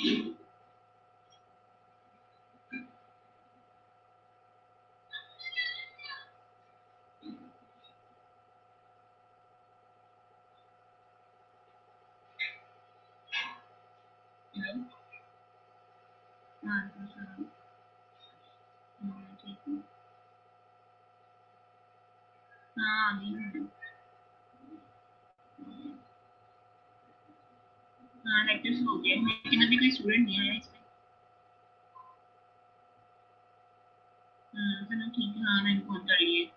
हाँ ठीक है। हाँ आ गई मैं। हाँ लेक्चर हो गए लेकिन अभी कोई स्टूडेंट नहीं आया इसमें। चलो ठीक है, हाँ मैंने फोन कर लिए।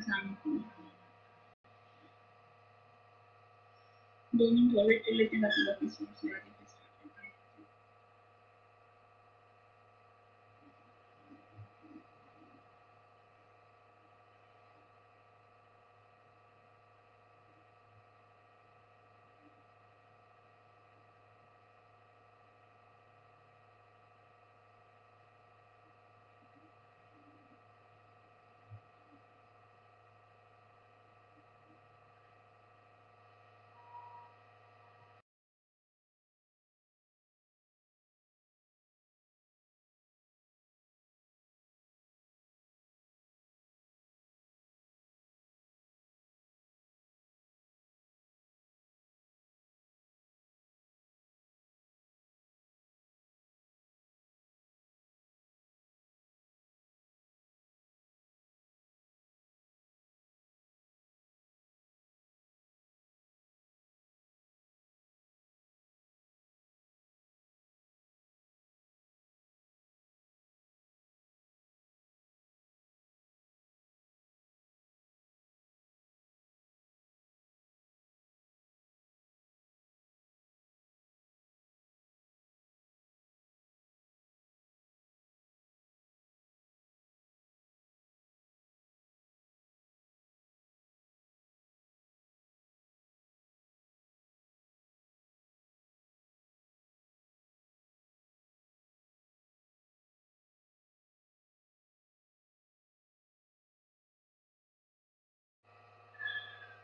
अस्सलाम 2 मिनट और वेट कर लेते हैं ताकि बाकी स्टूडेंट्स भी आ जाए फिर स्टार्ट करते हैं।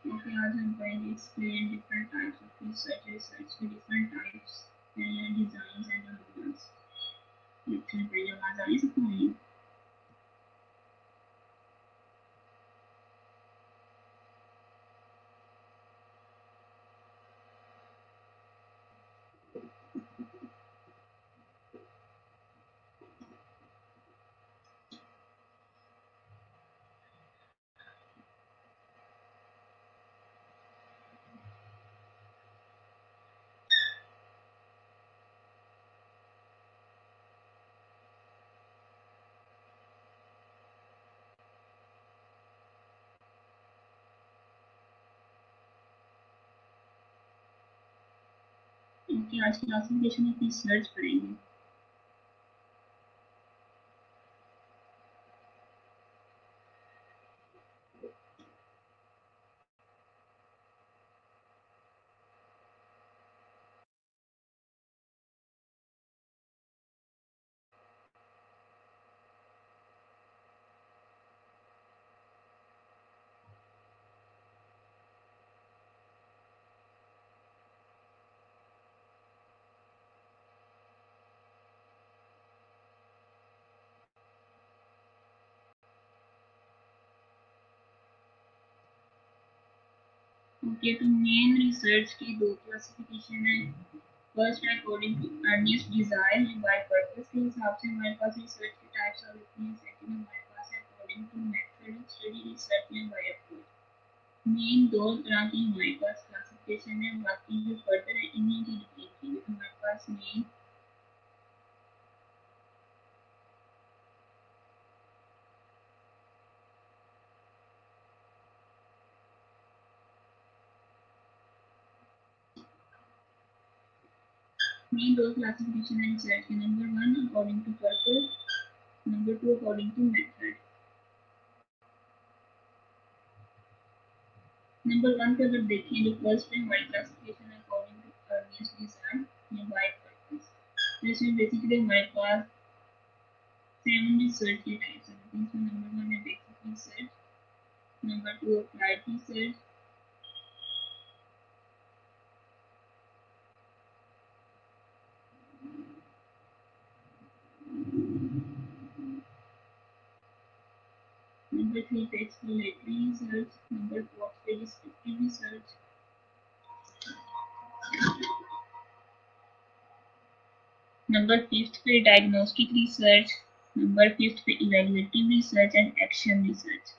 ओके, आज हम पढ़ेंगे explain different types of research, research के different types and designs and models. Lecture पढ़िए, आवाज आ रही है सबको मेरी? ओके, आज क्लासिफिकेशन ऑफ रिसर्च पढ़ेंगे। ओके, तो मेन रिसर्च की दो क्लासिफिकेशन है। फर्स्ट है according to earnest desire, by purpose के हिसाब से हमारे पास रिसर्च की टाइप्स और होती हैं। सेकंड हमारे पास है according to method of study, research में बाय अप्रोच। मेन दो तरह की हमारे पास क्लासिफिकेशन है, बाकी जो फर्दर है इन्हीं की डिटेल की हमारे पास मेन दो क्लासिफिकेशन है रिसर्च के। Number 1 according to purpose, number 2 according to method. Number 1 पे अगर देखें तो फर्स्ट है हमारी क्लासिफिकेशन है अकॉर्डिंग टू अर्निएस्ट डिजायर या बाय पर्पस। तो इसमें बेसिकली हमारे पास 7 रिसर्च के टाइप्स हैं। इसमें नंबर 1 है basic research, number 2 applied research, number 3 पे एक्सप्लोरेटरी रिसर्च, नंबर 4 पे डिस्क्रिप्टिव रिसर्च, नंबर 5 पे डायग्नोस्टिक रिसर्च, नंबर 5 पे evaluative research and action research.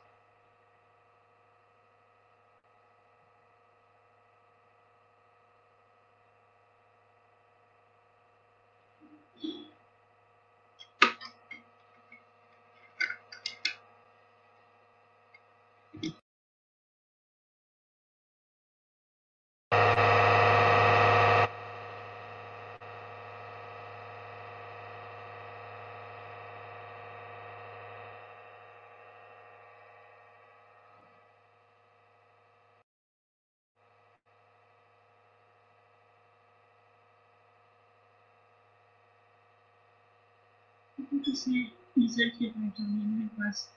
इसमें रिसर्च के टाइप्स होंगे हमारे पास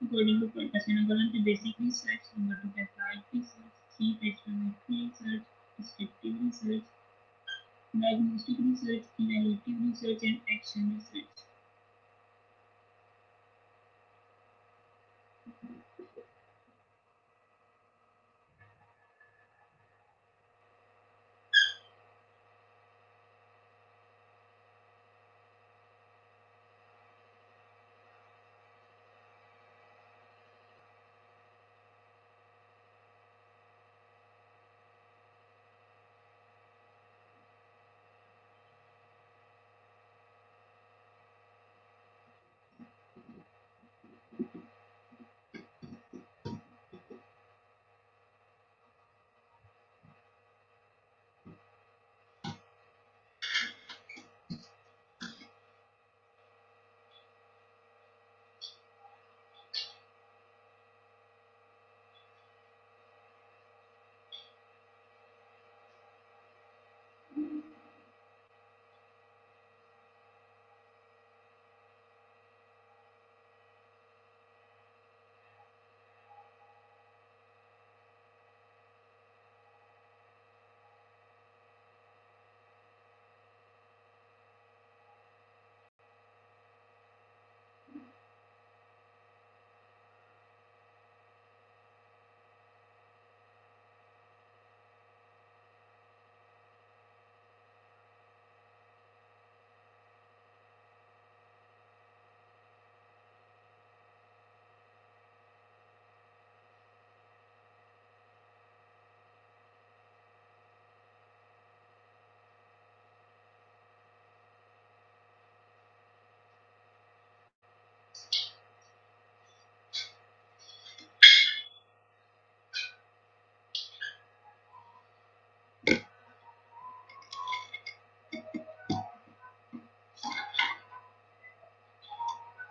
according to purpose. Number one पे basic research, number two पे applied research, three पे experimental research, descriptive research, diagnostic research, evaluative research and action research.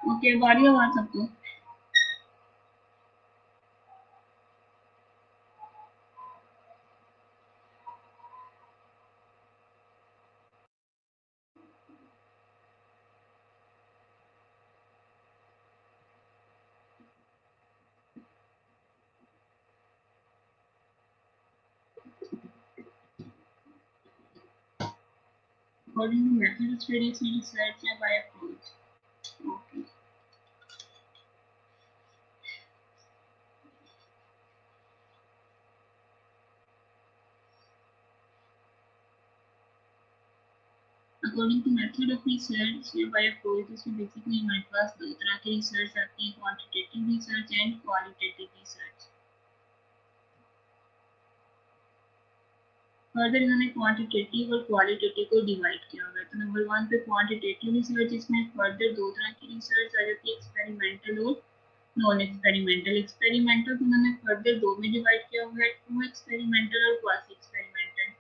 Okay, बारी आवाज सबको. According to method of study, research या by approach. Okay. According to method of research या by approach, इसमें basically हमारे पास दो तरह की research आती है, quantitative research and qualitative research. Further इन्होंने क्वांटिटेटिव और क्वालिटेटिव को डिवाइड किया हुआ है. तो नंबर वन पे क्वांटिटेटिव रिसर्च, इसमें फर्दर दो तरह की रिसर्च आ जाती है, एक्सपेरिमेंटल और नॉन एक्सपेरिमेंटल. एक्सपेरिमेंटल को इन्होंने फर्दर दो में डिवाइड किया हुआ है, ट्रू एक्सपेरिमेंटल और क्वासी एक्सपेरिमेंटल.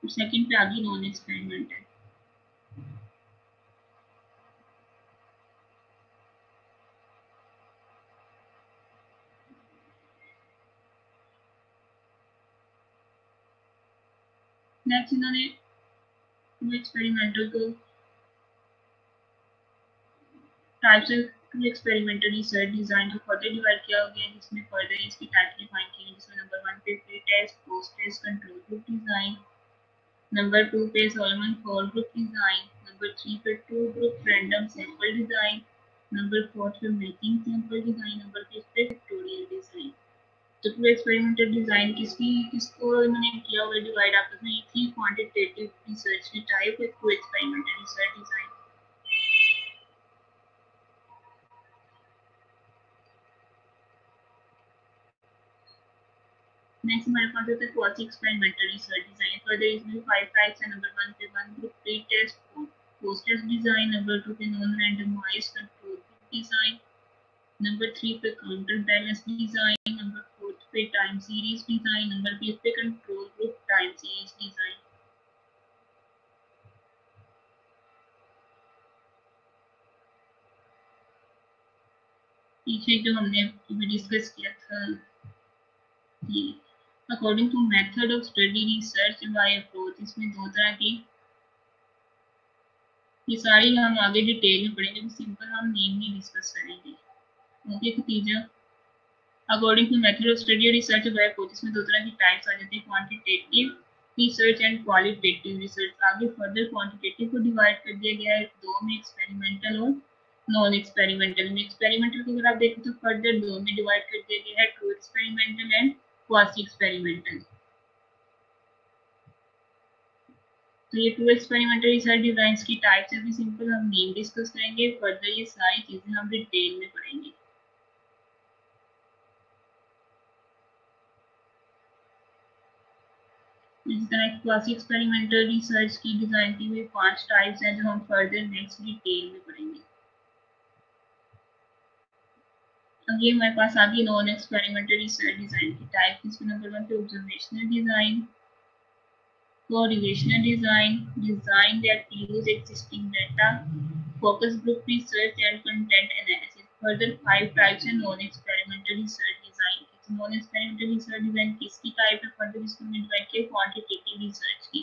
सेकंड पे आ गई नॉन एक्सपेरिमेंटल. नेक्स्ट इन्होंने ट्रू एक्सपेरिमेंटल को types of experimental research design को फर्दर डिवाइड किया गया है, जिसमें फर्दर इसकी टाइप डिफाइन की है, जिसमें नंबर वन पे pre test, post test, control group design. Number two पे Solomon four group design. Number three पे two group random sample design. Number four पे matching sample design. Number fifth पे pictorial design. तो true experimental design किसको इन्होंने किया हुआ divide आपस में, एक ही क्वांटिटेटिव रिसर्च की टाइप, एक true experimental research design. Next हमारे पास होता है quasi experimental research design. Further इसमें फाइव टाइप्स है. नंबर वन पे one group pre test, post test design. Number two पे non randomized control group design. Number three पे counter balance design. Number fourth पे टाइम सीरीज डिजाइन, नंबर 20 पे control group time series design. पीछे जो हमने discuss किया था ये according to method of study research by approach, इसमें दो तरह की, ये सारी हम आगे डिटेल में पढ़ेंगे, सिंपल हम नेम ही डिस्कस करेंगे। Okay Khatija, according to method of study research by approach, इसमें दो तरह की टाइप्स आ जाती है, quantitative research and qualitative research. आगे फर्दर क्वांटिटेटिव को डिवाइड कर दिया गया है दो में, एक्सपेरिमेंटल और नॉन एक्सपेरिमेंटल में। एक्सपेरिमेंटल को अगर आप देखो तो फर्दर दो में डिवाइड कर दिया गया है, true experimental and quasi experimental. तो ये टू एक्सपेरिमेंटल रिसर्च डिजाइन की टाइप्स है, सिंपल हम नेम डिस्कस करेंगे, फर्दर ये सारी चीजें हम डिटेल में पढ़ेंगे। इस तरह क्वासी एक्सपेरिमेंटल रिसर्च की डिजाइन की हुई 5 टाइप्स हैं जो हम फर्दर नेक्स्ट डिटेल में पढ़ेंगे। अब ये हमारे पास आ गई नॉन एक्सपेरिमेंटल रिसर्च डिजाइन की टाइप। इसमें नंबर 1 पे observational design, correlational design that use existing data, focus group research and content analysis. Further 5 types हैं non-experimental research design की। non-experimental research design किसकी टाइप है? फर्दर इसको हमने डिवाइड किया क्वांटिटेटिव रिसर्च की।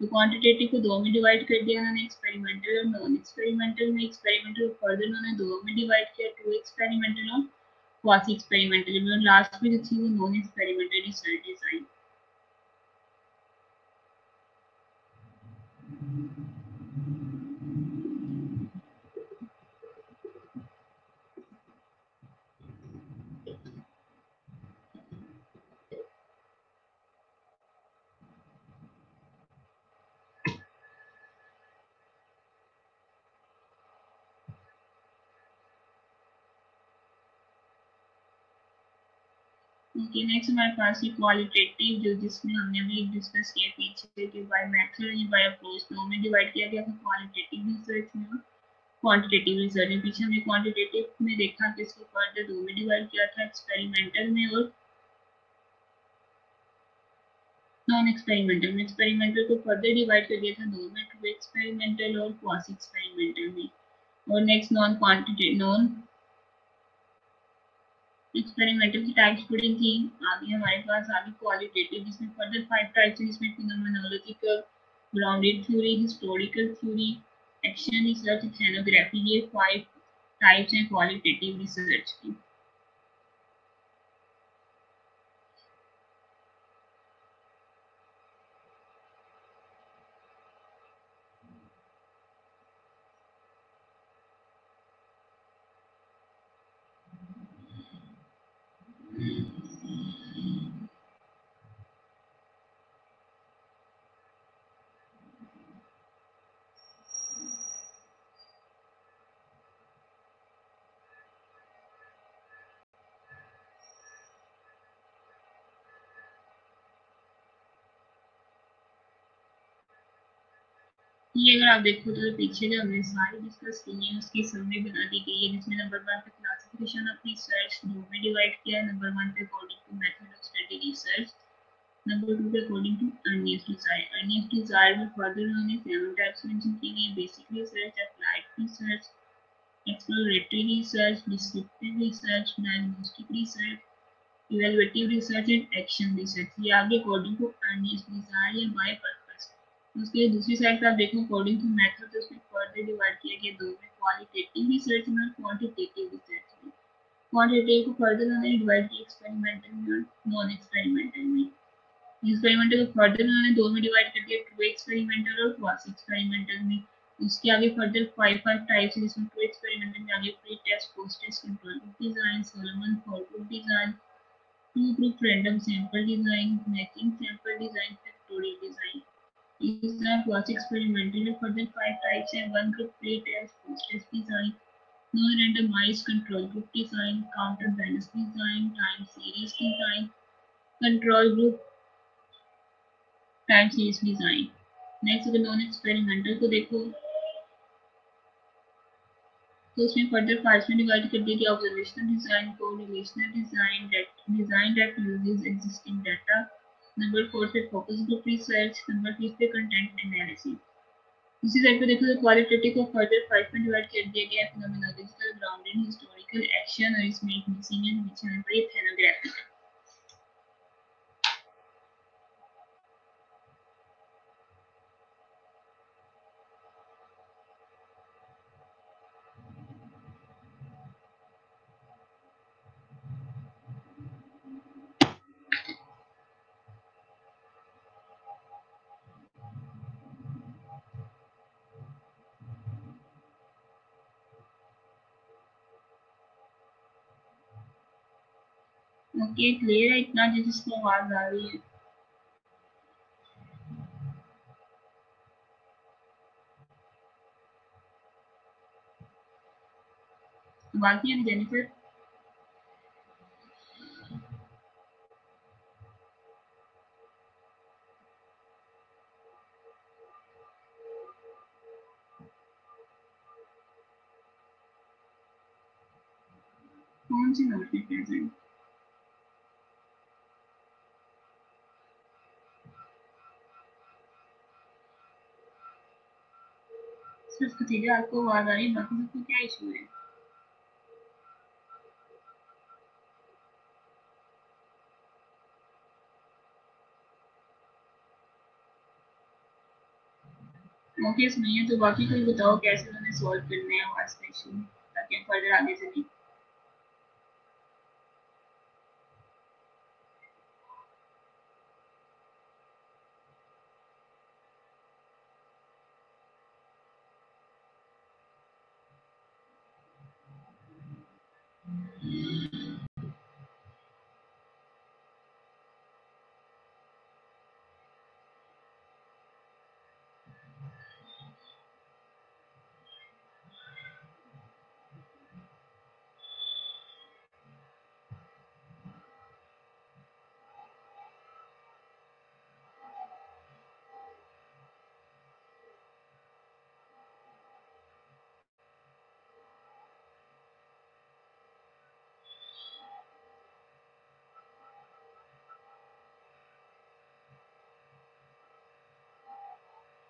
तो क्वांटिटेटिव को दो में डिवाइड कर दिया उन्होंने, एक्सपेरिमेंटल और नॉन एक्सपेरिमेंटल में। एक्सपेरिमेंटल को फर्दर उन्होंने दो में डिवाइड किया, टू एक्सपेरिमेंटल और क्वासी एक्सपेरिमेंटल। लास्ट में जो थी वो non experimental research design. Okay, next हमारे पास है क्वालिटेटिव, जो जिसमें हमने अभी डिस्कस किया पीछे कि बाय मेथड या बाय अप्रोच दो में डिवाइड किया गया था, क्वालिटेटिव रिसर्च में और क्वांटिटेटिव रिसर्च में। पीछे हमने क्वांटिटेटिव में देखा कि इसको फर्दर दो में डिवाइड किया था, एक्सपेरिमेंटल में और नॉन एक्सपेरिमेंटल में। एक्सपेरिमेंटल को फर्दर डिवाइड कर दिया था दो में, टू एक्सपेरिमेंटल और क्वासी एक्सपेरिमेंटल में। और नेक्स्ट नॉन एक्सपेरिमेंटल की टाइप्स पढ़ी थी। आगे हमारे पास आगे क्वालिटेटिव, जिसमें फर्दर 5 टाइप्स हैं, जिसमें phenomenological, grounded theory, historical theory, action research, ethnography. ये 5 टाइप्स हैं क्वालिटेटिव रिसर्च की। ये अगर आप देखो तो पीछे जो हमने सारी डिस्कस की है उसकी समरी बना दी गई है, जिसमें नंबर 1 पे क्लासिफिकेशन ऑफ रिसर्च दो में डिवाइड किया है। नंबर 1 पे according to method of study research, number 2 पे according to earnest desire. Earnest desire में फर्दर उन्होंने 7 टाइप्स मेंशन की गई, basic research, applied research, exploratory research, descriptive research, diagnostic research, evaluative research and action research। ये आगे according to earnest desire या by purpose. उसके दूसरी साइड पर आप देखो अकॉर्डिंग टू मेथड, तो उसमें फर्दर डिवाइड किया गया दो में, क्वालिटेटिव रिसर्च में और क्वांटिटेटिव रिसर्च में। क्वांटिटेटिव को फर्दर उन्होंने डिवाइड किया एक्सपेरिमेंटल में और नॉन एक्सपेरिमेंटल में। एक्सपेरिमेंटल को फर्दर उन्होंने दो में डिवाइड कर दिया, टू एक्सपेरिमेंटल और क्वासी एक्सपेरिमेंटल में। उसके आगे फर्दर 5 टाइप्स, जिसमें टू एक्सपेरिमेंटल में आगे pre test, post test, control group design, Solomon forward design, two group random sample design, matching sample design, factorial design. इस तरह क्वासी एक्सपेरिमेंटल में फर्दर 5 टाइप्स हैं, one group pre test, post test design, non randomized control group design, counter balance design, time series design, control group time series design. Next अगर non experimental को देखो तो उसमें further parts में divide कर दिया गया ऑब्जर्वेशनल डिजाइन को, relational design that uses existing data. Number 4 पे फोकस ग्रुप रिसर्च, नंबर 5 पे कंटेंट एनालिसिस। दूसरी साइड पे देखो तो क्वालिटेटिव को फर्दर 5 में डिवाइड कर दिया गया है, फिनोमेनोलॉजिकल, ग्राउंडेड, हिस्टोरिकल, एक्शन और इसमें एक मिसिंग है which है पर एथनोग्राफिक। ओके क्लियर है इतना जिसको आवाज आ रही है? बाकी है जेनिफर? कौन सी नोट में प्रेजेंट? सिर्फ खतीजा आपको आवाज आ रही है, बाकी सबको क्या इशू है? ओके सुनिए, तो बाकी कोई बताओ कैसे उन्हें सॉल्व करना है आवाज का इशू, ताकि हम फर्दर आगे चलें।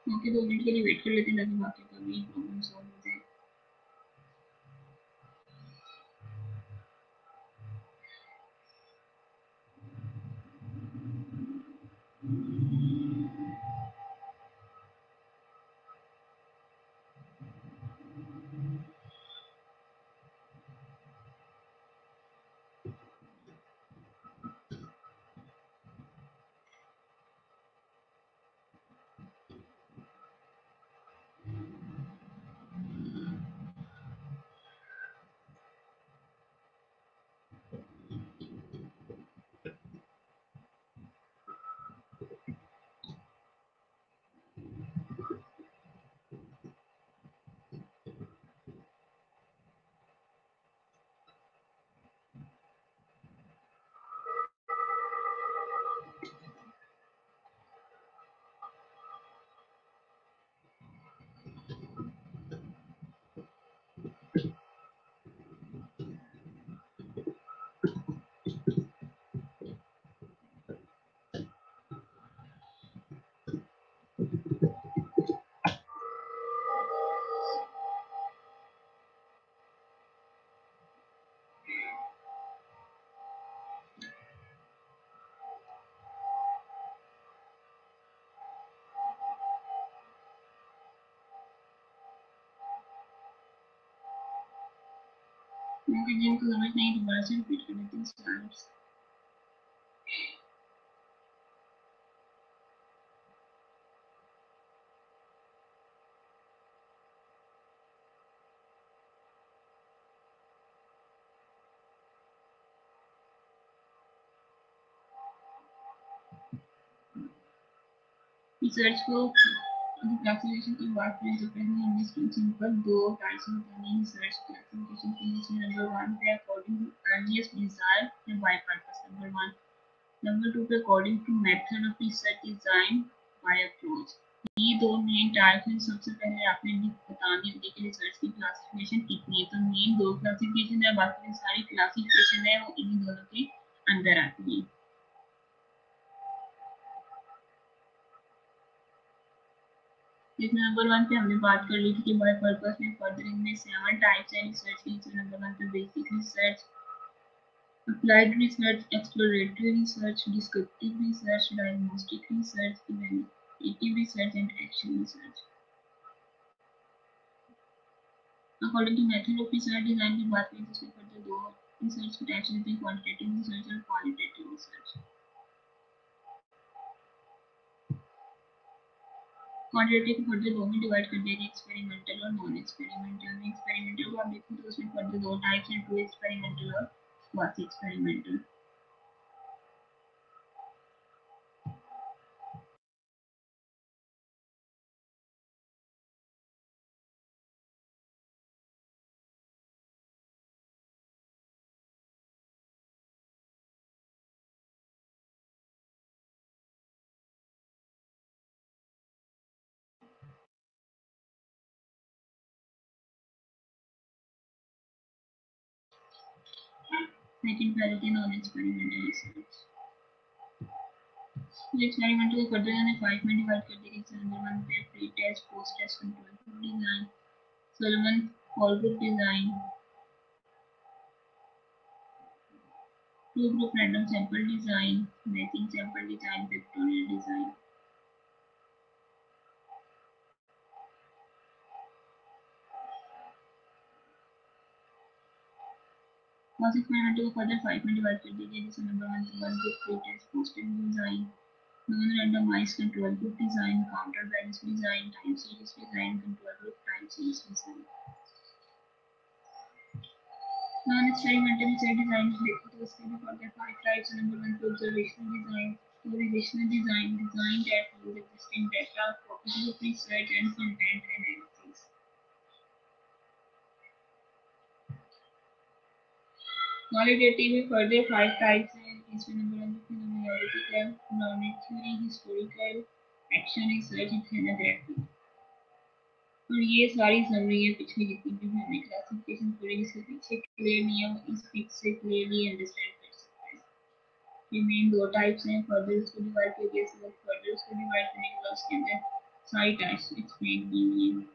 ओके 2 मिनट के लिए वेट कर लेते हैं ताकि बाकी का भी प्रॉब्लम सॉल्व हो जाए। ओके जिनको समझ नहीं दोबारा से रिपीट कर लेते हैं स्लाइड्स। रिसर्च को क्लासिफिकेशन की बात करें तो पहले हमने इसके सिंपल दो टाइप्स बताने हैं रिसर्च क्लासिफिकेशन की, जिसमें नंबर 1 पे अकॉर्डिंग टू अर्लीएस्ट डिजायर या बाय पर्पस, नंबर 1। नंबर 2 पे according to method of research design by approach. ये दो मेन टाइप्स हैं। सबसे पहले आपने बतानी होती है कि रिसर्च की क्लासिफिकेशन कितनी है। तो मेन दो क्लासिफिकेशन है, बाकी सारी क्लासिफिकेशन है वो इन्हीं दोनों के अंदर आती है। जिसमें नंबर 1 पे हमने बात कर ली थी कि बाय पर्पस में फर्दरिंग में 7 टाइप्स है रिसर्च की। इसमें नंबर 1 पे basic research, applied research, exploratory research, descriptive research, diagnostic research, evaluative research and action research. According to method of research design की बात करें तो इसमें फर्दर दो रिसर्च के टाइप्स होते हैं, क्वांटिटेटिव रिसर्च और क्वालिटेटिव रिसर्च। क्वांटिटेटिव को फर्दर दो में डिवाइड कर दिया गया, एक्सपेरिमेंटल और नॉन एक्सपेरिमेंटल में। एक्सपेरिमेंटल को आप देखें तो उसमें फर्दर दो टाइप्स हैं, ट्रू एक्सपेरिमेंटल और क्वासी एक्सपेरिमेंटल। सेकंड पहले नॉन एक्सपेरिमेंटल रिसर्च। एक्सपेरिमेंटल को फर्दर यानी 5 में डिवाइड कर दिया गया। नंबर 1 पे pre test, post test, control group design, Solomon फॉलब्रूक design, two group random sample design, matching sample design, factorial design. Quasi experimental को फर्दर 5 में डिवाइड कर दिया गया, जिसमें number 1 group, pre test, post test design, non randomized control group design, counter balance design, time series design, control group time series design. Non-experimental research design is related to the study for the 5 types. Number 1 to observational design, to relational design, design that use existing data, purposes of research and content analysis. Qualitative में further 5 types हैं। इसमें number 1 phenomenological, knowledge theory, historical, action research, ethnography। और ये सारी summary है पिछली जितनी भी हमने क्लासिफिकेशन पूरी इसके पीछे क्लियर नहीं है, इस पिक से क्लियरली अंडरस्टैंड कर सकते हैं। ये मेन दो टाइप्स हैं, फर्दर उसको डिवाइड कर दिया, फर्दर उसको डिवाइड करने के बाद उसके अंदर सारी टाइप्स एक्सप्लेन की हुई हैं।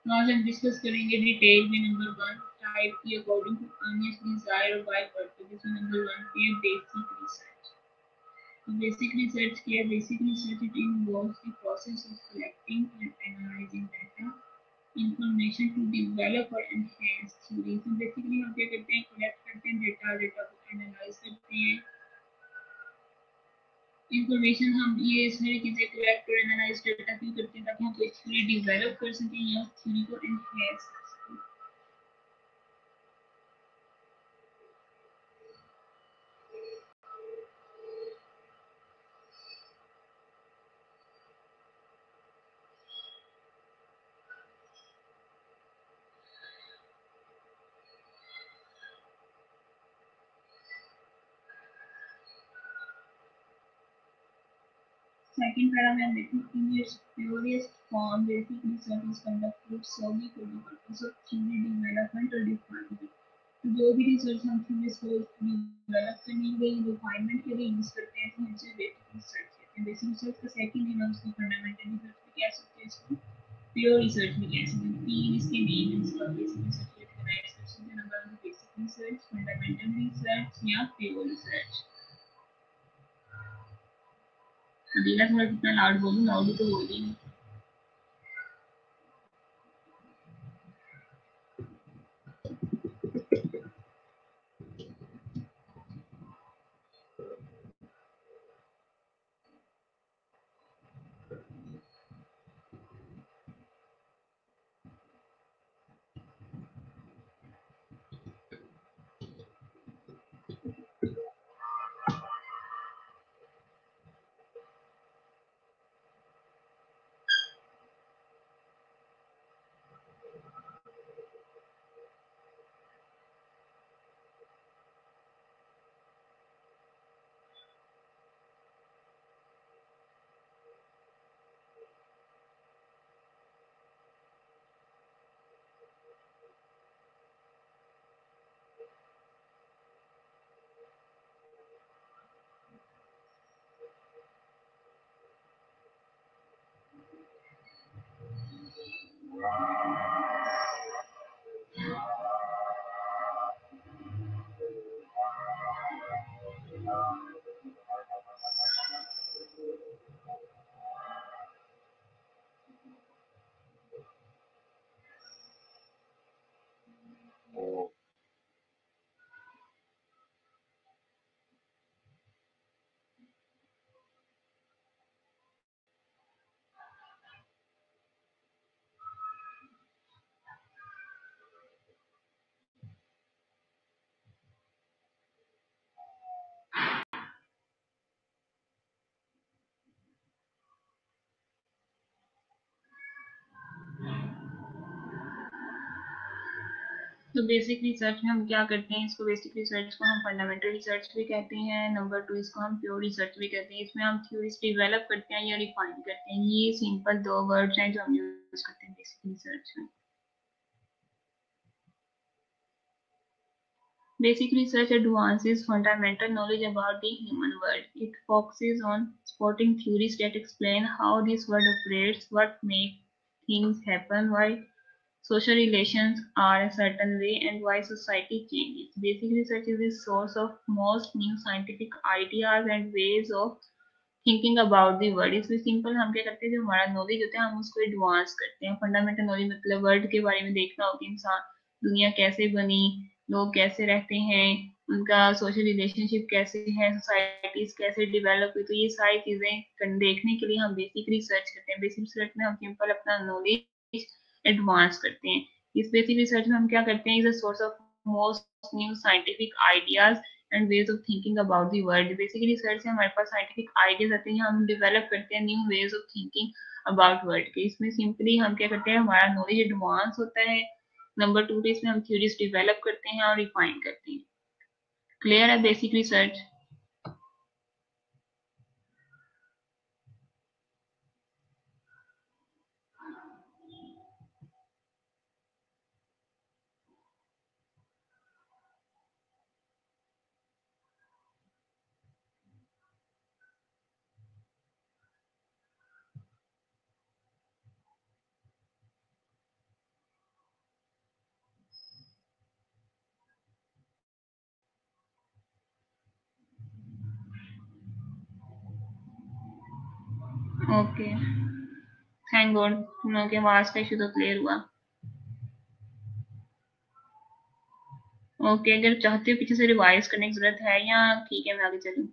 आज हम डिस्कस करेंगे डिटेल में नंबर 1 टाइप की according to earnest desire by purpose. Number 1 पे बेसिक रिसर्च। बेसिक रिसर्च क्या है? Basic research it involves the process of collecting and analysing data, information to develop और एनहांस थ्योरी। तो basically हम क्या करते हैं, कलेक्ट करते हैं डेटा, डेटा को एनालाइज करते हैं, इंफॉर्मेशन हम ये सारी चीजें कलेक्ट और एनालाइज डेटा क्यों करते हैं, ताकि हम कोई थ्योरी डेवलप कर सकें या थ्योरी को एनहांस कर सकें। Second paragraph in its purest form, basic research is conducted solely for the purpose of theory development or refinement. जो भी रिसर्च हम थ्योरी को डेवलप करने के लिए, रिफाइनमेंट के लिए यूज करते हैं, तो हमसे बेसिक रिसर्च कहते हैं। बेसिक रिसर्च का सेकंड नेम है उसको फंडामेंटल रिसर्च भी कह सकते हैं, इसको प्योर रिसर्च भी कह सकते हैं। तीन इसके नेम हैं इसका। बेसिक रिसर्च को कैटेगराइज कर सकते हैं। Number 1 basic research, fundamental research या प्योर रिसर्च। अदीला थोड़ा कितना लाउड बोलूं? लाउड तो बोल रही हूँ। तो बेसिक रिसर्च में हम क्या करते हैं, इसको बेसिक रिसर्च को हम फंडामेंटल रिसर्च भी कहते हैं। नंबर 2 इसको हम प्योर रिसर्च भी कहते हैं। इसमें हम थ्योरीज डेवलप करते हैं या रिफाइन करते हैं। ये सिंपल दो वर्ड्स हैं जो हम यूज करते हैं बेसिक रिसर्च में। Basic research advances fundamental knowledge about the human world. It focuses on supporting theories that explain how this world operates, what makes things happen, why social relations are a certain way, and why society changes. Basic research is the source of most new scientific ideas and ways of thinking about the world. इसमें simple हम क्या करते हैं, जो हमारा knowledge होता है हम उसको एडवांस करते हैं। फंडामेंटल नॉलेज मतलब वर्ल्ड के बारे में देखना हो कि इंसान, दुनिया कैसे बनी, लोग कैसे रहते हैं, उनका सोशल रिलेशनशिप कैसे है, सोसाइटीज कैसे डेवलप हुई। तो ये सारी चीजें देखने के लिए हम बेसिक रिसर्च करते हैं। बेसिक रिसर्च में हम सिंपल अपना नॉलेज एडवांस करते हैं। इस बेसिक रिसर्च में हम क्या करते हैं, is a source of most new scientific ideas and ways of thinking about the world. Basic research से हमारे पास साइंटिफिक आइडियाज आते हैं, हम डेवलप करते हैं new ways of thinking about world के। इसमें सिंपली हम क्या करते हैं, हमारा नॉलेज एडवांस होता है। नंबर 2 पे इसमें हम थ्योरीज डेवलप करते हैं और रिफाइन करते हैं। क्लियर है basic research? Okay, thank God तुम लोगों के आवाज का इशू तो क्लियर हुआ। ओके, अगर चाहते हो पीछे से रिवाइज करने की जरूरत है या ठीक है मैं आगे चलूँ?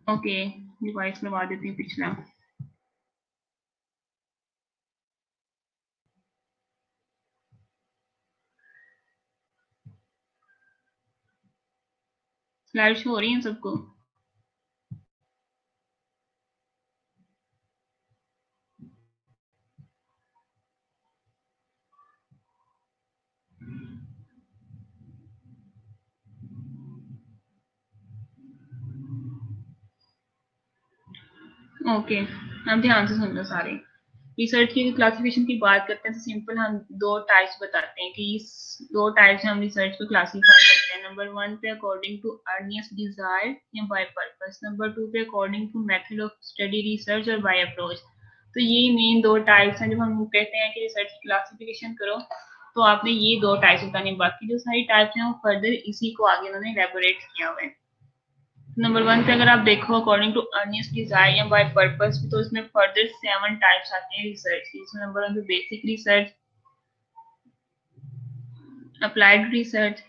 ओके, रिवाइज करवा देती हूँ पिछला। स्लाइड शो हो रही है सबको? ओके, अब ध्यान से सुन लो सारे। रिसर्च की क्लासिफिकेशन की बात करते हैं तो सिंपल हम दो टाइप्स बताते हैं कि इस दो टाइप्स में हम रिसर्च को क्लासिफाई करते हैं। नंबर 1 पे अकॉर्डिंग टू अर्निएस्ट डिजायर या बाय पर्पस। नंबर 2 पे according to method of study research और बाय अप्रोच। तो ये मेन दो टाइप्स हैं। जब हम कहते हैं कि रिसर्च की क्लासिफिकेशन करो तो आपने ये दो टाइप्स बताने, बाकी जो सारी टाइप्स हैं वो फर्दर इसी को आगे उन्होंने इलेबोरेट किया हुआ है। नंबर 1 पे अगर आप देखो अकॉर्डिंग टू अर्निएस्ट डिजायर या बाय पर्पस, तो इसमें फर्दर 7 टाइप्स आते हैं रिसर्च की। इसमें नंबर 1 पे basic research, applied research,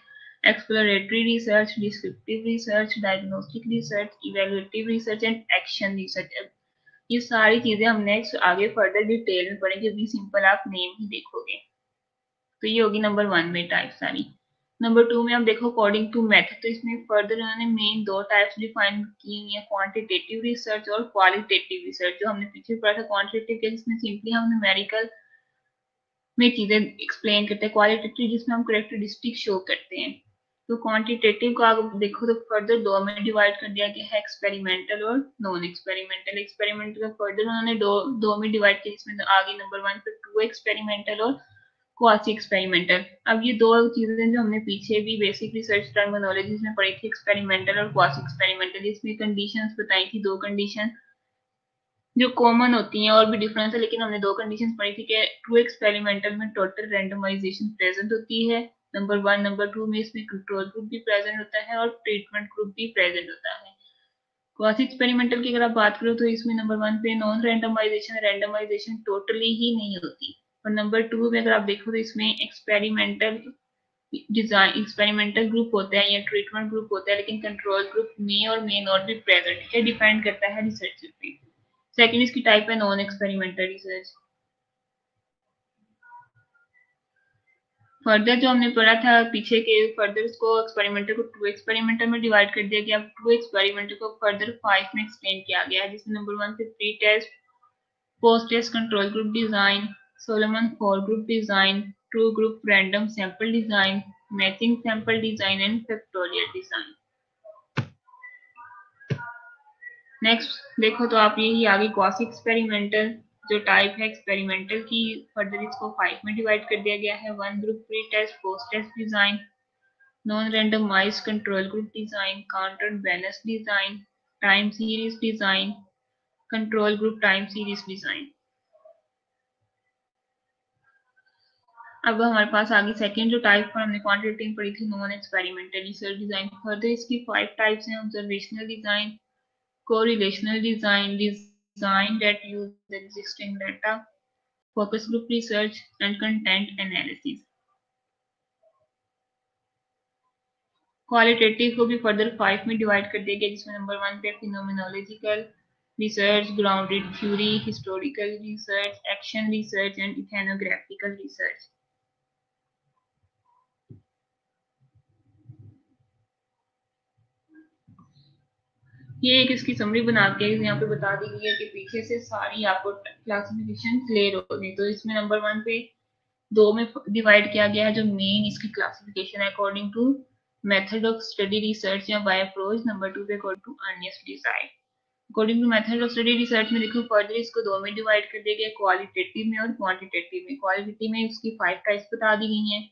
exploratory research, descriptive research, diagnostic research, evaluative research and action research. ये सारी चीजें हम नेक्स्ट आगे फर्दर डिटेल में पढ़ेंगे, अभी सिंपल आप नेम ही देखोगे। तो ये होगी नंबर 1 में टाइप सारी। नंबर 2 में आप देखो अकॉर्डिंग टू मेथड, तो इसमें फर्दर उन्होंने मेन दो टाइप्स डिफाइन की हुई है, क्वांटिटेटिव रिसर्च और क्वालिटेटिव रिसर्च। जो हमने पीछे पढ़ा था क्वांटिटेटिव के, जिसमें सिंपली हम न्यूमेरिकल में चीजें एक्सप्लेन करते हैं, क्वालिटेटिव जिसमें हम करेक्टरिस्टिक शो करते हैं। तो क्वांटिटेटिव को आप देखो तो फर्दर दो में डिवाइड कर दिया गया है, एक्सपेरिमेंटल और नॉन एक्सपेरिमेंटल। एक्सपेरिमेंटल का फर्दर उन्होंने दो में डिवाइड किया, इसमें आगे नंबर 1 पे 2 एक्सपेरिमेंटल और क्वासी एक्सपेरिमेंटल। अब ये दो चीजें जो हमने पीछे भी बेसिक रिसर्च टर्मिनोलॉजी में पढ़ी थी, एक्सपेरिमेंटल और क्वासी एक्सपेरिमेंटल, इसमें कंडीशंस बताई थी, दो कंडीशन जो कॉमन होती हैं, और भी डिफरेंस है, लेकिन हमने दो कंडीशंस पढ़ी थी कि ट्रू एक्सपेरिमेंटल में टोटल रैंडमाइजेशन प्रेजेंट होती है, नंबर 1। नंबर 2 में इसमें कंट्रोल ग्रुप भी प्रेजेंट होता है और ट्रीटमेंट ग्रुप भी प्रेजेंट होता है। क्वासी एक्सपेरिमेंटल की अगर आप बात करो तो इसमें नंबर 1 पे नॉन रैंडमाइजेशन टोटली ही नहीं होती, और नंबर 2 में अगर आप देखो तो इसमें एक्सपेरिमेंटल डिजाइन एक्सपेरिमेंटल ग्रुप होता है या ट्रीटमेंट ग्रुप होता है, लेकिन कंट्रोल ग्रुप में और मे नॉट भी प्रेजेंट। ये डिपेंड करता है रिसर्च पे। सेकंड इसकी टाइप है नॉन एक्सपेरिमेंटल रिसर्च। फर्दर जो हमने पढ़ा था पीछे के, फर्दर उसको एक्सपेरिमेंटल को टू एक्सपेरिमेंटल में डिवाइड कर दिया गया। टू एक्सपेरिमेंटल को फर्दर 5 में एक्सप्लेन किया गया है, जिसमें नंबर 1 पे pre test, post test control group design, Solomon four group design, true group random sample design, matching sample design and factorial design. Next देखो तो आप यही आगे क्वासी एक्सपेरिमेंटल जो टाइप है एक्सपेरिमेंटल की, फर्दर इसको 5 में डिवाइड कर दिया गया है। 1 group pre test post test design, non randomized control group design, counterbalance design, time series design, control group time series design। अब हमारे पास आगे सेकेंड जो टाइप पर हमने क्वांटिटेटिव पढ़ी थी, non experimental research design. Further इसकी 5 टाइप्स हैं, observational design, correlational design, design that use existing data, focus group research and content analysis. Qualitative को भी फर्दर 5 में डिवाइड कर दिया गया, जिसमें नंबर 1 पे phenomenological research, grounded theory, historical research, action research and ethnographical research. ये एक इसकी समरी बना के यहाँ पे बता दी गई है कि पीछे से सारी आपको क्लासिफिकेशन क्लियर हो गई। तो इसमें नंबर 1 पे 2 में डिवाइड किया गया है, जो मेन इसकी क्लासिफिकेशन है according to method of study research या बाय अप्रोच। नंबर 2 पे according to earnest design. According to method of study research में देखो फर्दर इसको 2 में डिवाइड कर दिया गया, क्वालिटेटिव में और क्वांटिटेटिव में। क्वालिटेटिव में उसकी 5 टाइप्स बता दी गई हैं।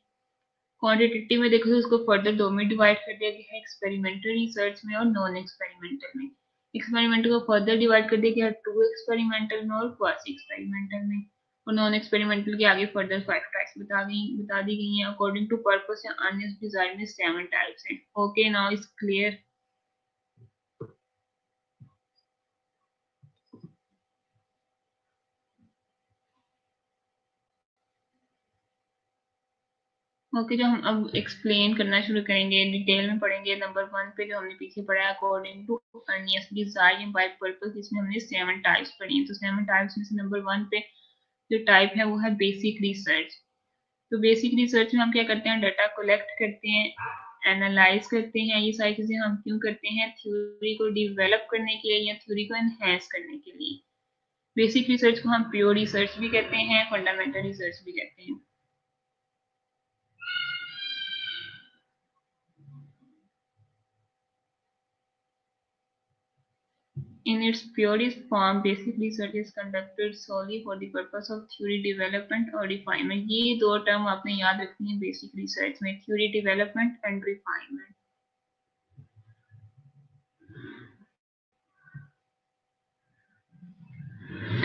क्वांटिटेटिव में देखो तो उसको फर्दर 2 में डिवाइड कर दिया गया है, एक्सपेरिमेंटल रिसर्च में और नॉन एक्सपेरिमेंटल में। एक्सपेरिमेंटल को फर्दर डिवाइड कर दिया गया टू एक्सपेरिमेंटल में और क्वासी एक्सपेरिमेंटल में। और नॉन एक्सपेरिमेंटल के आगे फर्दर 5 टाइप्स बता दी गई हैं। अकॉर्डिंग टू पर्पस या अर्नेस्ट डिजाइन में 7 टाइप्स हैं। Okay, now is clear. Okay, जो हम अब एक्सप्लेन करना शुरू करेंगे, डिटेल में पढ़ेंगे। नंबर 1 पे जो हमने पीछे पढ़ा है according to earnest design by purpose, इसमें हमने 7 टाइप्स पढ़ी हैं। तो 7 टाइप्स में से नंबर 1 पे जो टाइप है वो है बेसिक रिसर्च। तो बेसिक रिसर्च में हम क्या करते हैं, डाटा कलेक्ट करते हैं, एनालाइज करते हैं। ये सारी चीजें हम क्यों करते हैं, थ्योरी को डेवलप करने के लिए या थ्योरी को एनहेंस करने के लिए। बेसिक रिसर्च को हम प्योर रिसर्च भी कहते हैं, फंडामेंटल रिसर्च भी कहते हैं। In its purest form, basic research is conducted solely for the purpose of theory development or refinement। ये दो टर्म आपने याद रखनी है बेसिक रिसर्च में, theory development and refinement.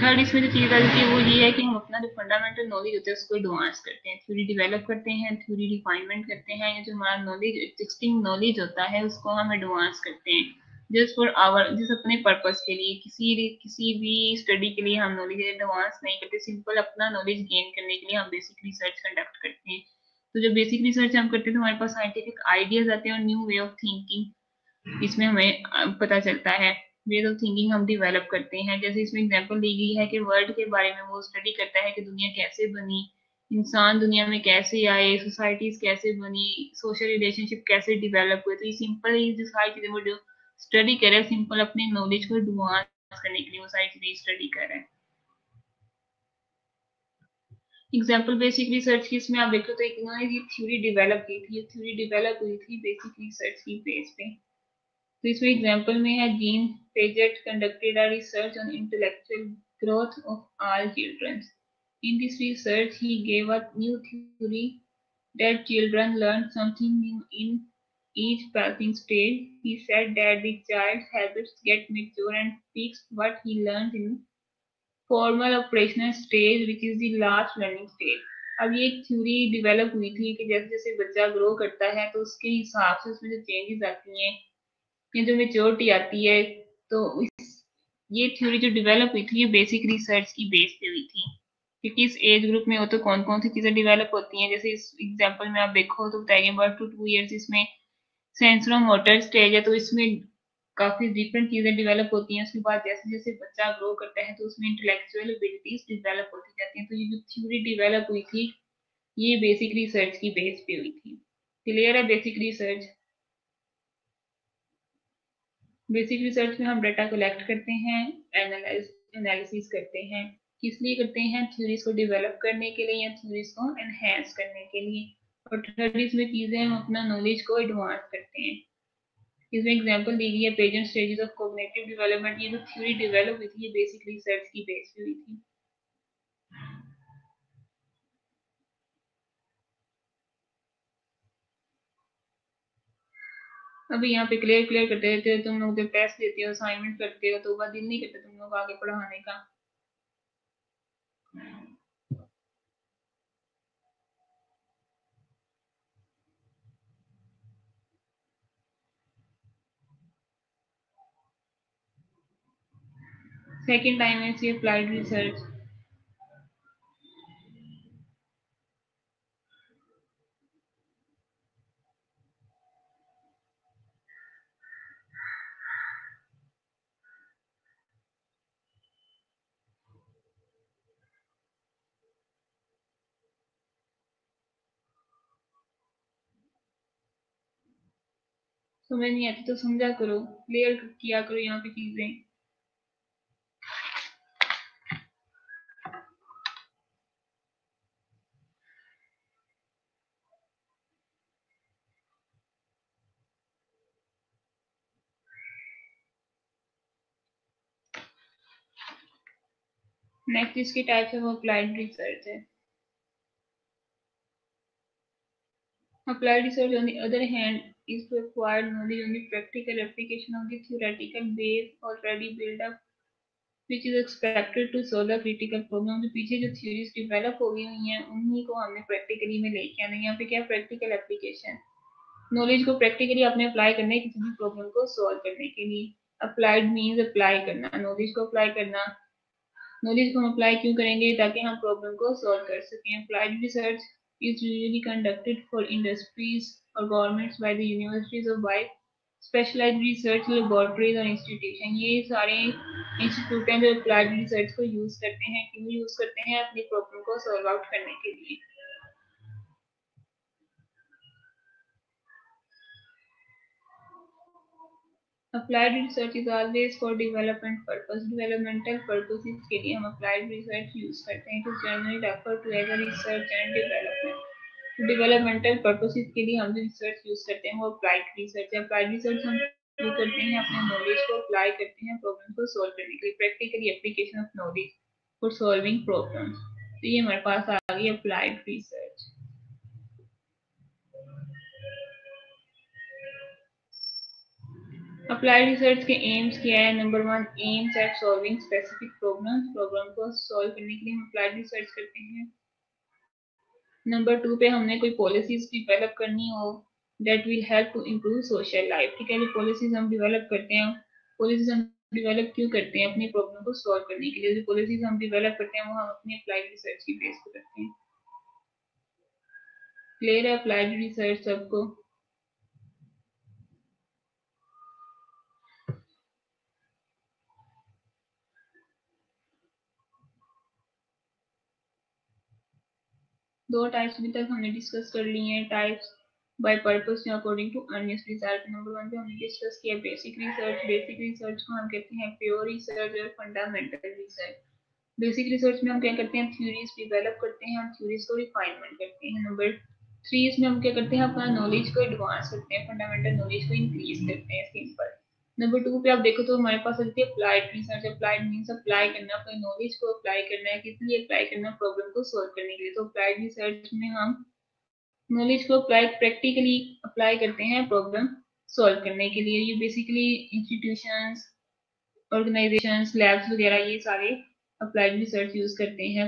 Third इसमें जो चीज आ जाती है वो ये है कि हम अपना जो फंडामेंटल नॉलेज होता है उसको एडवांस करते हैं, थ्योरी डेवलप करते हैं, थ्योरी रिफाइनमेंट करते हैं। या जो हमारा नॉलेज एग्जिस्टिंग नॉलेज होता है उसको हम एडवांस करते हैं, जस्ट फॉर आवर, जिस अपने पर्पस के लिए। किसी भी स्टडी के लिए हम नॉलेज एडवांस नहीं करते, सिंपल अपना नॉलेज गेन करने के लिए हम बेसिक रिसर्च कंडक्ट करते हैं। तो जब बेसिक रिसर्च हम करते हैं तो हमारे पास साइंटिफिक आइडियाज आते हैं और न्यू वे ऑफ थिंकिंग इसमें हमें पता चलता है। वे ऑफ थिंकिंग हम डेवलप करते हैं। जैसे इसमें एग्जांपल दी गई है कि वर्ल्ड के बारे में वो स्टडी करता है कि दुनिया कैसे बनी, इंसान दुनिया में कैसे आए, सोसाइटीज कैसे बनी, सोशल रिलेशनशिप कैसे डेवलप हुए। तो ये सिंपल जो सारी चीजें वो जो स्टडी कर रहे हैं, सिंपल अपने नॉलेज को एडवांस करने के लिए वो सारी चीजें स्टडी कर रहे हैं। एग्जाम्पल बेसिक रिसर्च की इसमें आप देखो तो एक इन्होंने ये थ्योरी डेवलप की थी, ये थ्योरी डेवलप हुई थी बेसिक रिसर्च की बेस पे। तो इसमें एग्जाम्पल में है gene Paget conducted a research on intellectual growth of all children. In this research, he gave a new theory that children learn something new in each passing stage. He said that the child's habits get mature and fix what he learns in formal operational stage which is the last learning stage. अब ये एक theory develop हुई थी कि जैसे जैसे बच्चा grow करता है तो उसके हिसाब से उसमें जो चेंजेस आती हैं या जो मेच्योरिटी आती है, तो ये थ्योरी जो डेवलप हुई थी ये बेसिक रिसर्च की बेस पे हुई थी। क्योंकि इस एज ग्रुप में हो तो कौन कौन सी चीजें डेवलप होती हैं, जैसे इस एग्जाम्पल में आप देखो तो बताइए 1 to 2 years इसमें सेंसरो मोटर स्टेज है, तो इसमें काफी डिफरेंट चीजें डेवलप होती हैं। उसके बाद जैसे जैसे बच्चा ग्रो करता है तो उसमें इंटेलेक्चुअल एबिलिटीज डेवलप होती जाती हैं। तो ये जो थ्योरी डेवलप हुई थी ये बेसिक रिसर्च की बेस पे हुई थी। क्लियर है? बेसिक रिसर्च, बेसिक रिसर्च में हम डाटा कलेक्ट करते हैं, एनालिसिस करते हैं। किस लिए करते हैं? थ्योरीज को डेवलप करने के लिए या थ्योरीज को एनहेंस करने के लिए। और थर्ड इसमें चीजें हम अपना नॉलेज को एडवांस करते हैं। इसमें एग्जांपल दी गई है Piaget stages of cognitive development. ये जो थ्योरी डेवलप हुई थी ये बेसिक रिसर्च की बेस पे हुई थी। अभी यहाँ पे क्लियर क्लियर करते रहते हो तुम लोग, जब टेस्ट देते हो असाइनमेंट करते हो तो वह दिल नहीं करता तुम लोग आगे पढ़ाने का। सेकेंड टाइम है सी अप्लाइड रिसर्च। समझ नहीं आती तो समझा करो, क्लियर किया करो यहाँ पे चीजें। नेक्स्ट इसके टाइप्स ऑफ अप्लाइड रिसर्च है। Applied research, on the other hand, is to acquire knowledge on the practical application of the theoretical base already built up, which is expected to solve the critical problem। जो पीछे जो theories develop हो गई हुई हैं उन्हीं को हमने practically में लेके आना है। यहाँ पे क्या practical application, नॉलेज को प्रैक्टिकली आपने अप्लाई करना है किसी भी प्रॉब्लम को सॉल्व करने के लिए। अप्लाइड मीन्स अप्लाई करना, नॉलेज को अप्लाई करना। नॉलेज को हम अप्लाई क्यों करेंगे? ताकि हम प्रॉब्लम को सॉल्व कर सकें। Applied research is usually conducted for industries or governments by the universities or by specialized research laboratories और institution। ये सारे इंस्टीट्यूट हैं जो अप्लाइड रिसर्च को यूज करते हैं। क्यों यूज करते हैं? अपनी प्रॉब्लम को सॉल्व आउट करने के लिए। Applied research is always for development purpose. Developmental purposes के लिए हम अप्लाइड रिसर्च यूज करते हैं। To generally refer to as research and development. Developmental purposes के लिए हम जो रिसर्च यूज करते हैं वो अप्लाइड रिसर्च है। अप्लाइड रिसर्च हम जो करते हैं अपने नॉलेज को अप्लाई करते हैं प्रॉब्लम को सॉल्व करने के लिए। Practically application of knowledge for solving problems. तो ये हमारे पास आ गई अप्लाइड रिसर्च। अप्लाइड रिसर्च के एम्स क्या है? Number 1, aims at solving specific problems. Problem को सॉल्व करने के लिए हम अप्लाइड रिसर्च करते हैं। नंबर 2 पे हमने कोई पॉलिसीज डेवलप करनी हो that will help to improve social life. ठीक है, जो पॉलिसीज हम डेवलप करते हैं, पॉलिसीज हम डेवलप क्यों करते हैं? अपनी प्रॉब्लम को सॉल्व करने के लिए। जो पॉलिसीज हम डेवलप करते हैं वो हम अपनी अप्लाइड रिसर्च की बेस पे करते हैं। क्लियर है अप्लाइड रिसर्च सबको? दो टाइप्स अभी तक हमने डिस्कस कर लिए हैं। टाइप्स बाय पर्पस या according to earnest research. Number 1 पे हमने डिस्कस किया बेसिक रिसर्च। बेसिक रिसर्च को हम कहते हैं प्योर रिसर्च और फंडामेंटल रिसर्च। बेसिक रिसर्च में हम क्या करते हैं, थ्योरीज डेवलप करते हैं, हम थ्योरीज को रिफाइनमेंट करते हैं। नंबर 3 इसमें हम क्या करते हैं, अपना नॉलेज को एडवांस करते हैं, फंडामेंटल नॉलेज को इंक्रीज करते हैं, सिंपल। नंबर 2 पे आप देखो तो हमारे पास होती है applied research. Applied means apply करना, अपने नॉलेज को अप्लाई करना है, किस लिए अप्लाई करना, प्रॉब्लम को सॉल्व करने के लिए। तो अप्लाइड रिसर्च में हम नॉलेज को अप्लाई प्रैक्टिकली अप्लाई करते हैं प्रॉब्लम सॉल्व करने के लिए। ये बेसिकली इंस्टीट्यूशंस, ऑर्गेनाइजेशंस, लैब्स वगैरह ये सारे अप्लाइड रिसर्च यूज करते हैं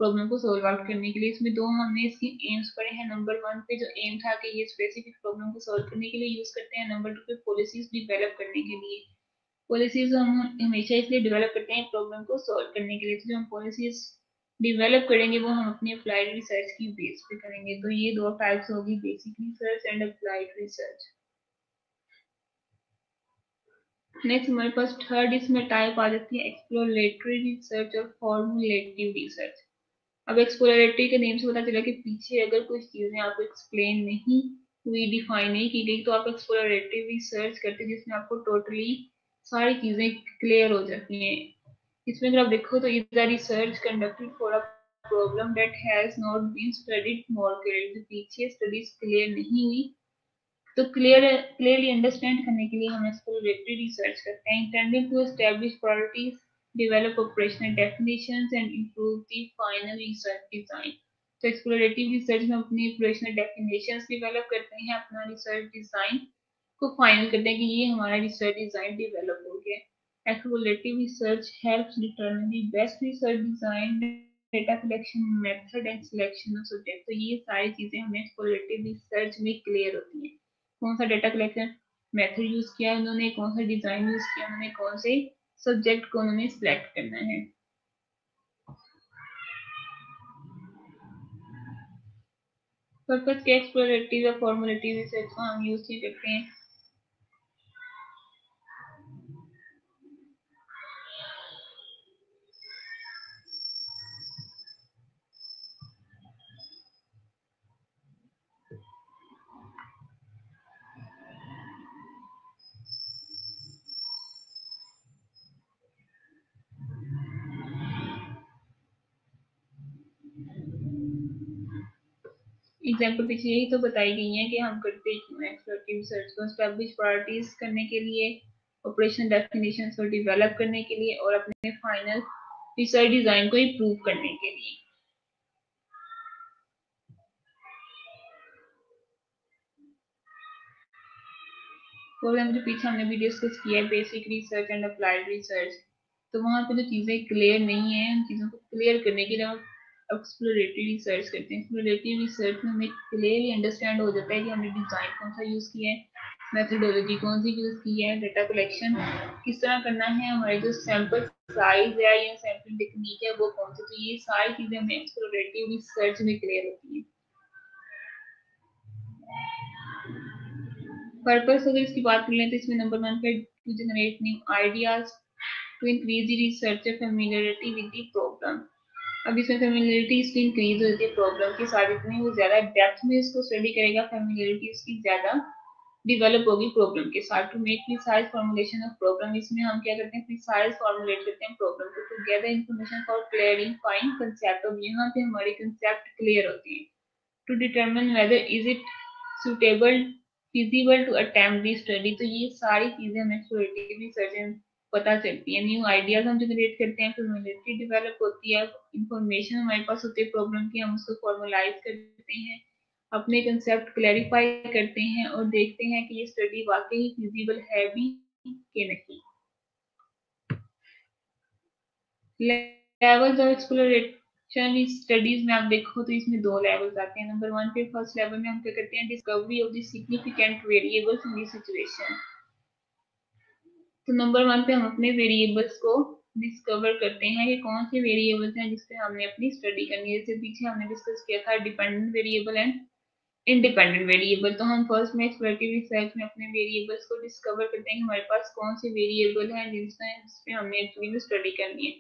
प्रॉब्लम को सॉल्व आउट करने के लिए। इसमें दो हमने इसकी एम्स पढ़े हैं। नंबर 1 पे जो एम था कि ये स्पेसिफिक प्रॉब्लम को सॉल्व करने के लिए यूज करते हैं। नंबर 2 पे पॉलिसीज डेवलप करने के लिए। पॉलिसीज हम हमेशा इसलिए डेवलप करते हैं प्रॉब्लम को सॉल्व करने के लिए। तो जो हम पॉलिसीज डेवलप करेंगे वो हम अपनी अप्लाइड रिसर्च की बेस पे करेंगे। तो ये दो टाइप्स होगी, basic research and applied research. Next हमारे पास थर्ड इसमें टाइप आ जाती है एक्सप्लोरेटरी रिसर्च और फॉर्मुलेटिव रिसर्च। अब एक्सप्लोरेटरी के नेम से पता चला कि पीछे अगर कुछ चीजें आपको एक्सप्लेन नहीं हुई, डिफाइन नहीं की गई, तो आप एक्सप्लोरेटरी रिसर्च करते हैं जिसमें आपको टोटली सारी चीजें क्लियर हो जाती हैं। इसमें अगर आप देखो तो is the research conducted for a problem that has not been studied more clearly. पीछे स्टडीज क्लियर नहीं हुई तो क्लियरली अंडरस्टैंड करने के लिए हम एक्सप्लोरेटरी रिसर्च करते हैं। Intended to establish priorities, develop operational definitions and improve the final research design. तो एक्सप्लोरेटिव रिसर्च में अपनी ऑपरेशनल डेफिनेशंस डेवलप करते हैं, अपना रिसर्च डिजाइन को फाइनल करते हैं कि ये हमारा रिसर्च डिजाइन डेवलप हो गया। Explorative research helps determine the best research design, data collection method and selection of subject. तो ये सारी चीजें हमें एक्सप्लोरेटिव रिसर्च में क्लियर होती हैं। कौन सा डेटा कलेक्शन मेथड यूज किया है उन्होंने, कौन सा डिजाइन यूज किया उन्होंने, कौन से सब्जेक्ट को उन्होंने सिलेक्ट करना है। पर्पस के एक्सप्लोरेटिव या फॉर्मुलेटिव रिसर्च को हम यूज नहीं करते हैं। एग्जाम्पल पीछे यही तो बताई गई है कि हम करते क्यों हैं एक्सप्लोरेटिव रिसर्च को। एस्टैब्लिश प्रायोरिटीज करने के लिए, ऑपरेशन डेफिनेशन को डेवलप करने के लिए और अपने फाइनल रिसर्च डिजाइन को इम्प्रूव करने के लिए। प्रोग्राम जो पीछे हमने भी डिस्कस किया है, basic research and applied research, तो वहां पे जो चीजें क्लियर नहीं है उन चीजों को क्लियर करने के लिए हम एक्सप्लोरेटरी रिसर्च करते हैं। एक्सप्लोरेटरी रिसर्च में हमें क्लियरली अंडरस्टैंड हो जाता है कि हमने डिजाइन कौन सा यूज किया है, मेथोडोलॉजी कौन सी यूज की है, डेटा कलेक्शन किस तरह करना है, हमारे जो सैंपल साइज है या सैंपल टेक्निक है वो कौन सी। तो ये सारी चीजें हमें एक्सप्लोरेटिव रिसर्च में क्लियर होती है। पर्पस अगर इसकी बात कर लें तो इसमें नंबर 1 पे to generate new ideas, to increase the researcher familiarity with the problem. अब इसमें फेमिलियरिटी इसकी इंक्रीज होती है प्रॉब्लम के साथ, इतनी वो ज्यादा डेप्थ में इसको स्टडी करेगा, फेमिलियरिटी इसकी ज्यादा डेवलप होगी प्रॉब्लम के साथ। To make precise formulation of problem, इसमें हम क्या करते हैं, प्रिसाइज फॉर्मुलेट करते हैं प्रॉब्लम को। To gather information for clarifying concept, अब यहाँ पे हमारी कंसेप्ट क्लियर होती है। To determine whether is it suitable feasible to attempt the study। तो ये सारी चीजें हमें एक्सप्लोरेटिव रिसर्च में पता चलती है। न्यू आइडियाज हम जनरेट करते हैं, फेमिलियरिटी डेवलप होती है, इंफॉर्मेशन हमारे पास होती है प्रॉब्लम की, हम उसको फॉर्मुलाइज करते हैं, अपने कंसेप्ट क्लैरिफाई करते हैं और देखते हैं कि ये स्टडी वाकई फिजिबल है भी कि नहीं। लेवल्स ऑफ एक्सप्लोरेशन स्टडीज में आप देखो तो इसमें दो लेवल्स आते हैं। नंबर 1 पे फर्स्ट लेवल में हम क्या करते हैं, discovery of the significant variables in the situation. तो नंबर 1 पे हम अपने वेरिएबल्स को डिस्कवर करते हैं कि कौन से वेरिएबल्स हैं जिसपे हमने अपनी स्टडी करनी है। जैसे पीछे हमने डिस्कस किया था dependent variable and independent variable. तो हम फर्स्ट में एक्सप्लोरेटिव रिसर्च में अपने वेरिएबल्स को डिस्कवर करते हैं कि हमारे पास कौन से वेरिएबल हैं जिसपे हमने एक्चुअली स्टडी करनी है।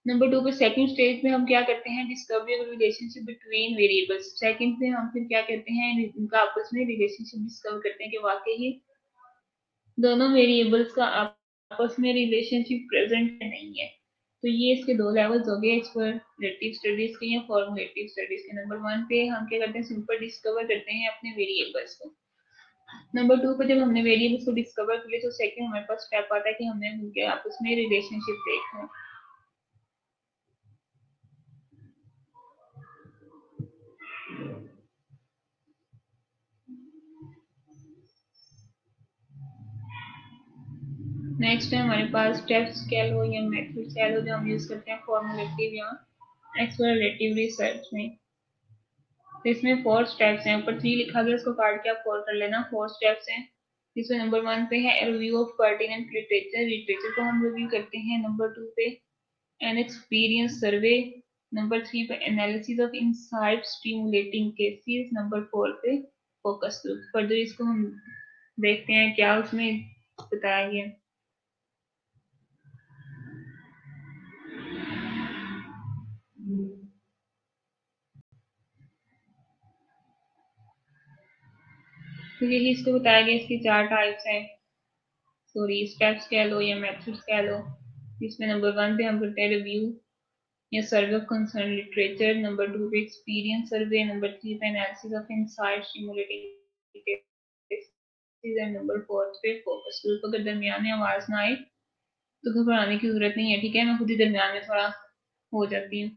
नंबर 2 पे सेकंड स्टेज में हम क्या करते हैं, discovery of relationship between variables. Second पे हम फिर क्या करते हैं, इनका आपस में रिलेशनशिप डिस्कवर करते हैं कि वाकई ही दोनों वेरिएबल्स का आपस में रिलेशनशिप प्रेजेंट नहीं है। तो ये इसके दो लेवल्स हो गए एक्सप्लोरेटिव स्टडीज के या फॉर्मुलेटिव स्टडीज के। नंबर 1 पे हम क्या करते हैं, सिंपल डिस्कवर करते हैं अपने वेरिएबल्स को। नंबर 2 पे जब हमने वेरिएबल्स को डिस्कवर कर लिया तो सेकंड हमारे पास स्टेप आता है कि हमने उनके आपस में रिलेशनशिप देखना है। नेक्स्ट है हमारे पास स्टेप्स कह लो या मेथड्स कह लो जो हम यूज करते हैं फॉर्मुलेटिव या एक्सप्लोरेटिव रिसर्च में। तो इसमें 4 स्टेप्स हैं, ऊपर 3 लिखा गया, उसको काट के आप 4 कर लेना। 4 स्टेप्स हैं। इसमें नंबर 1 पे है review of pertinent literature, literature को हम रिव्यू करते हैं। नंबर 2 पे एन एक्सपीरियंस सर्वे। नंबर 3 पे analysis of insight stimulating cases. Number 4 पे फोकस ग्रुप। फर्दर इसको हम देखते हैं क्या उसमें बताया गया। तो यही इसको बताया गया, इसकी 4 टाइप्स हैं, सॉरी स्टेप्स कह लो या मेथड्स कह लो। इसमें नंबर 1 पे हम करते हैं रिव्यू या survey of concern literature. Number 2 पे एक्सपीरियंस सर्वे। नंबर 3 पे analysis of insight stimulating cases and number 4 पे फोकस ग्रुप। अगर दरमियान में आवाज ना आए तो घबराने की जरूरत नहीं है, ठीक है, मैं खुद ही दरमियान में थोड़ा हो जाती हूँ।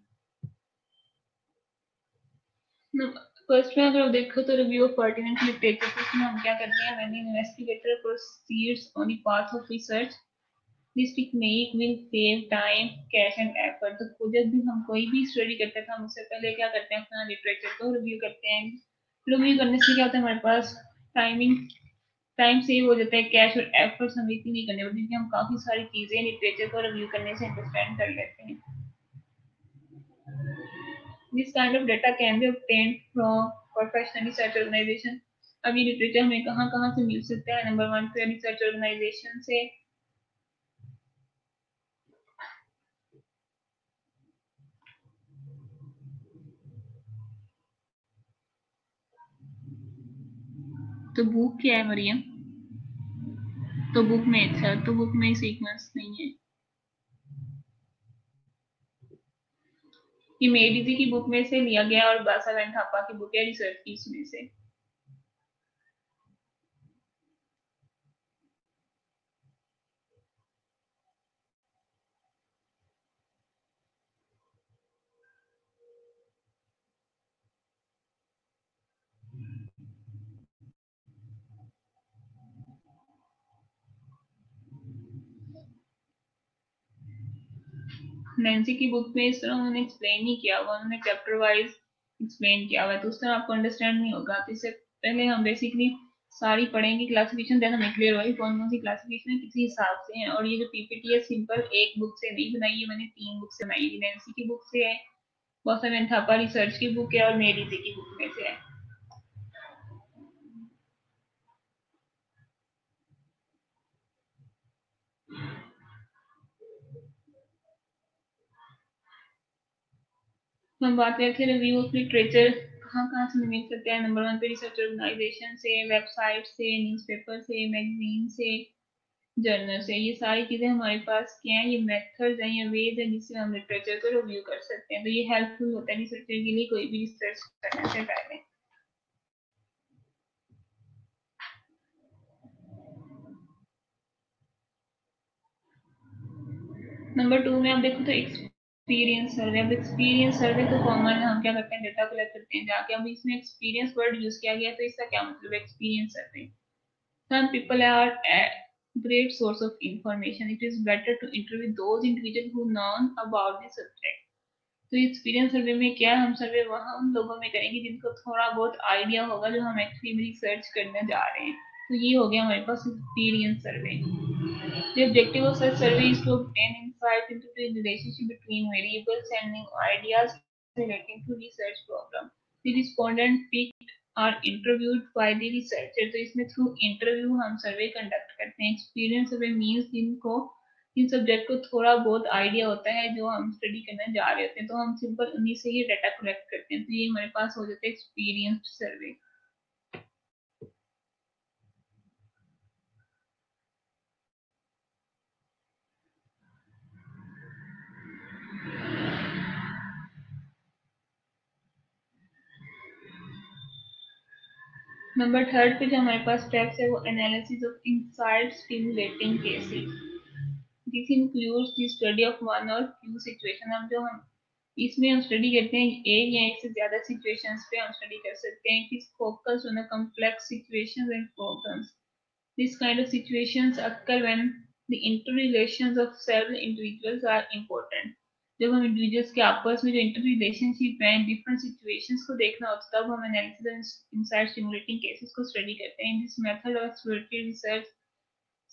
फर्स्ट में अगर आप देखो तो रिव्यू ऑफ पर्टिनेंट लिटरेचर, इसमें हम क्या करते हैं, when investigator proceeds on the path of research this technique will save time cash and effort. तो जब भी हम कोई भी स्टडी करते हैं हम उससे पहले क्या करते हैं, अपना लिटरेचर को रिव्यू करते हैं। रिव्यू करने से क्या होता है, हमारे पास टाइम सेव हो जाता है, कैश और एफर्ट्स हमें इतनी नहीं करने पड़ते क्योंकि हम काफी सारी चीजें लिटरेचर को रिव्यू करने से अंडरस्टैंड कर लेते हैं। This kind of data can be obtained from professional research organization। अब ये लिटरेचर हमें कहाँ कहाँ से मिल सकता है। नंबर 1 पे रिसर्च ऑर्गेनाइजेशन से। तो बुक क्या है मरियम, तो बुक में अच्छा, तो बुक में सीक्वेंस नहीं है। ये मेडिजी की बुक में से लिया गया और बासावेन थापा की बुक है रिसर्च की, इसमें से। नैन्सी की बुक में इस तरह उन्होंने एक्सप्लेन नहीं किया हुआ, उन्होंने चैप्टर वाइज एक्सप्लेन किया हुआ है, तो उस तरह आपको अंडरस्टैंड नहीं होगा। तो इससे पहले हम बेसिकली सारी पढ़ेंगे क्लासिफिकेशन, देन हमें क्लियर होगी कौन कौन सी क्लासिफिकेशन किसी हिसाब से है। और ये जो पीपीटी है सिंपल एक बुक से नहीं बनाई है मैंने, 3 बुक से बनाई है। नैन्सी की बुक से है, बासावेन थापा रिसर्च की बुक है और मेडिजी की बुक में से है। तो हम बात करते हैं रिव्यू ऑफ लिटरेचर कहाँ कहाँ से मिल सकते हैं। नंबर 1 पे रिसर्च ऑर्गेनाइजेशन से, वेबसाइट से, न्यूज़पेपर से, मैगजीन से, जर्नल से। ये सारी चीजें हमारे पास क्या है, ये मेथड्स हैं, ये वेज है जिससे हम लिटरेचर को रिव्यू कर सकते हैं। तो ये हेल्पफुल होता है रिसर्चर के लिए कोई भी रिसर्च करने से पहले। नंबर 2 में आप देखो तो एक्सपीरियंस सर्वे। अब एक्सपीरियंस सर्वे तो कॉमन है, हम क्या करते हैं डेटा कलेक्ट करते हैं जाके। अब इसमें एक्सपीरियंस वर्ड यूज किया गया तो इसका क्या मतलब है experience survey. Some people are a great source of information. It is better to interview those individuals who know about the subject। तो एक्सपीरियंस सर्वे में क्या है, हम सर्वे वहाँ उन लोगों में करेंगे जिनको थोड़ा बहुत आइडिया होगा जो हम एक्चुअली में रिसर्च करने जा रहे हैं। तो ये हो गया हमारे पास experience survey. The objective of such survey is to obtain insight into the relationship between variables and new ideas relating to research problem। The respondent picked are interviewed by the researcher। तो इसमें through interview हम survey conduct करते हैं। Experience सर्वे means जिनको इन subject को थोड़ा बहुत idea होता है जो हम स्टडी करने जा रहे होते हैं, तो हम सिंपल उन्हीं से ही डाटा कलेक्ट करते हैं। तो ये हमारे पास हो जाता है एक्सपीरियंस सर्वे। नंबर थर्ड पे जो हमारे पास स्टेप्स है वो analysis of insight stimulating cases. This includes the study of one और फ्यू सिचुएशन। हम जो हम इसमें हम स्टडी करते हैं एक या एक से ज्यादा सिचुएशंस पे हम स्टडी कर सकते हैं। It is focused on the complex situations and problems. This kind of situations occur when the interrelations of several individuals are important. जब हम इंडिविजुअल्स के आपस में जो इंटर रिलेशनशिप है डिफरेंट सिचुएशंस को देखना होता है तब हम एनालिसिस इनसाइड स्टिमुलेटिंग केसेस को स्टडी करते हैं। In this method of exploratory research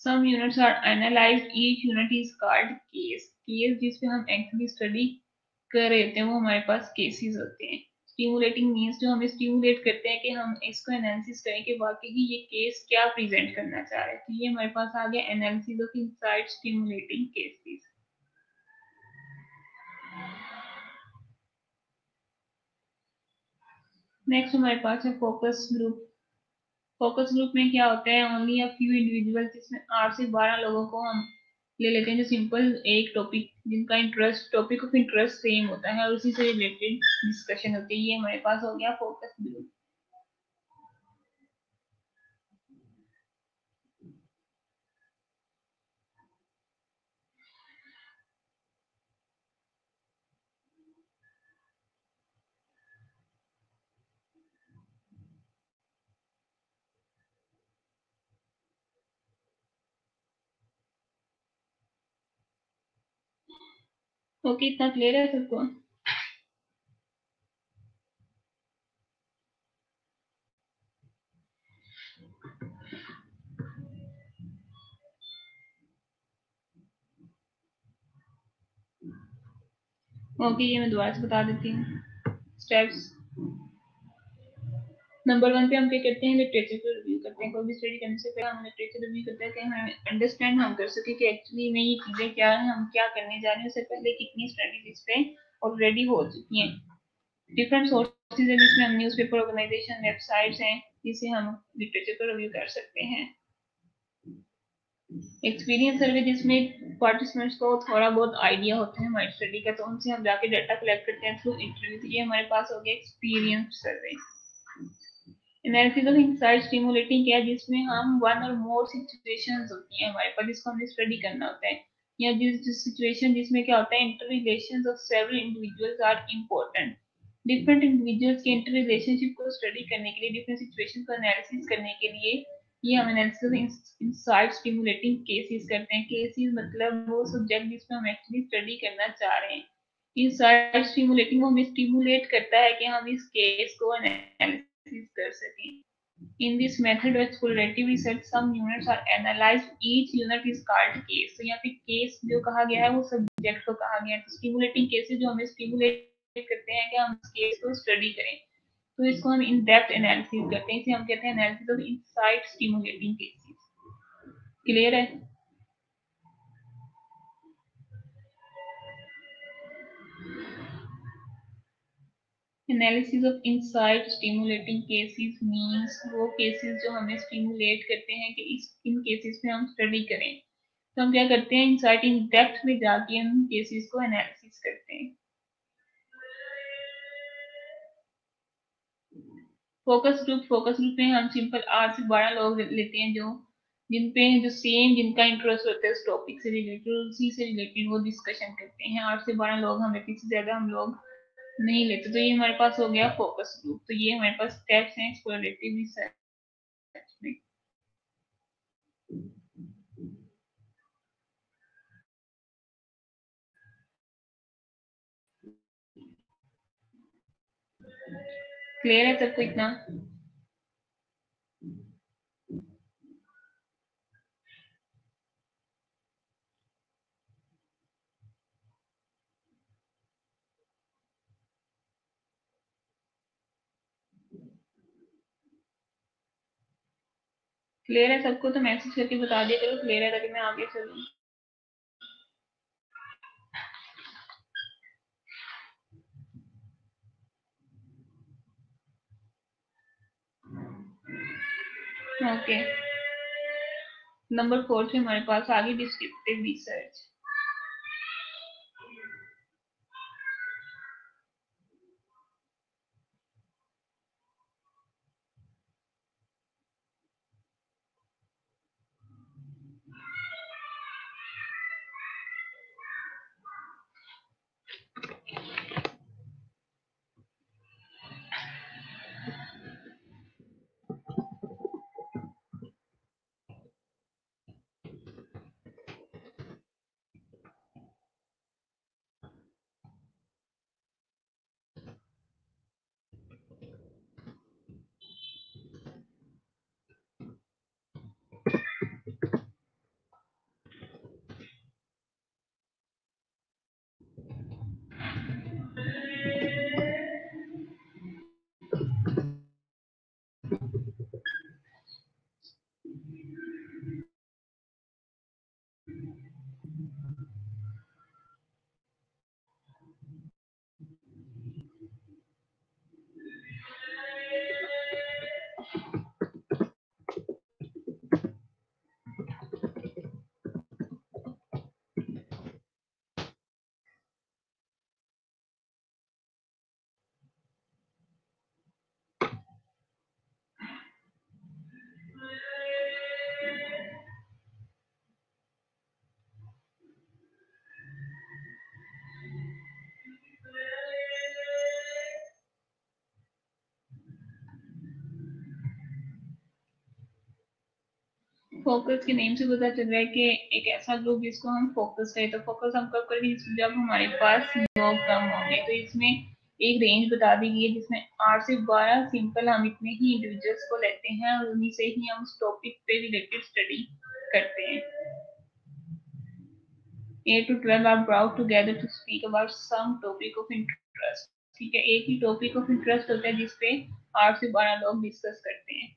some units are analysed, each unit is called case. Case जिसपे हम एक्चुअली स्टडी कर रहे होते हैं वो हमारे पास केसेस होते हैं। स्टिमुलेटिंग मीन्स जो हमें स्टिमुलेट करते हैं कि हम इसको एनालिसिस करें कि वाकई ये केस क्या प्रेजेंट करना चाह रहे हैं। तो ये हमारे पास आ गया analysis of insight stimulating cases. Next हमारे पास है फोकस ग्रुप। फोकस ग्रुप में क्या होता है, ओनली अ फ्यू इंडिविजुअल, जिसमें 8 से 12 लोगों को हम ले लेते हैं जो सिंपल एक टॉपिक जिनका interest topic of interest same होता है और उसी से रिलेटेड डिस्कशन होती है। ये हमारे पास हो गया फोकस ग्रुप। ओके, इतना क्लियर है सबको? ओके, ये मैं दोबारा से बता देती हूँ स्टेप्स। नंबर 1 पे हम क्या करते हैं, लिटरेचर को रिव्यू करते हैं। कोई भी स्टडी करने से पहले हम लिटरेचर रिव्यू करते हैं कि हम अंडरस्टैंड हम कर सके कि एक्चुअली में ये चीजें क्या है, हम क्या करने जा रहे हैं। उससे पहले कितनी स्टडीज इस पे ऑलरेडी हो चुकी हैं। डिफरेंट सोर्सेज है जिसमें हम न्यूज़पेपर, ऑर्गेनाइजेशन, वेबसाइट्स हैं जिसे हम लिटरेचर को रिव्यू कर सकते हैं। एक्सपीरियंस सर्वे जिसमें पार्टिसिपेंट्स को थोड़ा बहुत आइडिया होता है हमारी स्टडी का, तो उनसे हम जाके डाटा कलेक्ट करते हैं थ्रू इंटरव्यू। तो ये हमारे पास हो गया experience survey. Analysis of insight stimulating क्या है, जिसमें हम वन और मोर सिचुएशंस होती हैं हमारे पास जिसको हमें स्टडी करना होता है। या जिस सिचुएशन जिसमें क्या होता है, inter relations of several individuals are important. Different individuals के इंटर रिलेशनशिप को स्टडी करने के लिए, डिफरेंट सिचुएशन को एनालिसिस करने के लिए ये हम analysis of insight stimulating cases करते हैं। केसेस मतलब वो सब्जेक्ट जिसमें हम एक्चुअली स्टडी करना चाह रहे हैं। इनसाइड स्टिमुलेटिंग हमें स्टिमुलेट करता है कि हम इस केस को एनालिसिस कर सकें। In this method of explorative research, some units are analyzed. Each unit is called case. तो यहाँ पे case जो कहा गया है वो सब्जेक्ट को कहा गया है। तो स्टिमुलेटिंग केसेस जो हमें स्टिमुलेट करते हैं कि हम इस केस को स्टडी करें, तो इसको हम इन डेप्थ एनालिसिस करते हैं। इसे हम कहते हैं analysis of insight stimulating cases. Clear है? Analysis of insight stimulating cases means वो केसेस जो हमें स्टिमुलेट करते हैं कि इन केसेस में हम स्टडी करें। तो हम क्या करते हैं, इनसाइट इन डेप्थ में जाके हम केसेस को एनालिसिस करते हैं। फोकस ग्रुप में हम सिंपल 8 से 12 लोग लेते हैं जो जिनका इंटरेस्ट होता है उस टॉपिक से रिलेटेड, उसी से रिलेटेड वो डिस्कशन करते हैं। 8 से 12 लोग हम लेते हैं, इससे ज्यादा हम लोग नहीं लेते। तो ये हमारे पास हो गया फोकस ग्रुप। तो ये हमारे पास स्टेप्स हैं एक्सप्लोरेटिव रिसर्च में। क्लियर है सबको इतना? क्लियर है सबको? तो मैसेज करके बता दिया करो क्लियर है, ताकि मैं आगे चलूँ। ओके, नंबर 4 से हमारे पास आ गई डिस्क्रिप्टिव रिसर्च। फोकस के नेम से पता चल रहा है कि एक ऐसा ग्रुप जिसको हम फोकस करें, तो फोकस हम कब करेंगे जब हमारे पास लोग कम होंगे। तो इसमें एक रेंज बता दी गई है जिसमें 8 से 12 सिंपल हम इतने ही इंडिविजुअल्स को लेते हैं और उन्हीं से ही हम उस टॉपिक पे रिलेटेड स्टडी करते हैं। 8 to 12 are brought together to speak about some topic of interest। ठीक है, एक ही टॉपिक ऑफ इंटरेस्ट होता है जिसपे 8 से 12 लोग डिस्कस करते हैं।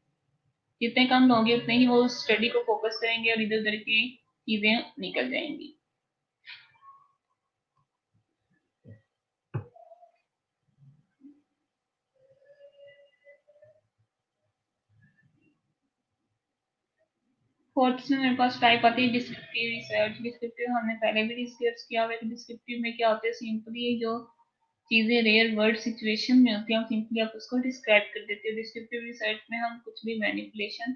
जितने कम लोग हैं उतने ही वो स्टडी को फोकस करेंगे और इधर उधर की चीजें निकल जाएंगी। फोर्थ में मेरे पास टाइप आती है डिस्क्रिप्टिव रिसर्च। डिस्क्रिप्टिव हमने पहले भी डिस्कस किया हुआ है। डिस्क्रिप्टिव में क्या होता है, सिंपली जो चीजें रेयर वर्ड सिचुएशन में होती है हम सिंपली आप उसको डिस्क्राइब कर देते हैं। डिस्क्रिप्टिव रिसर्च में हम कुछ भी मैनिपुलेशन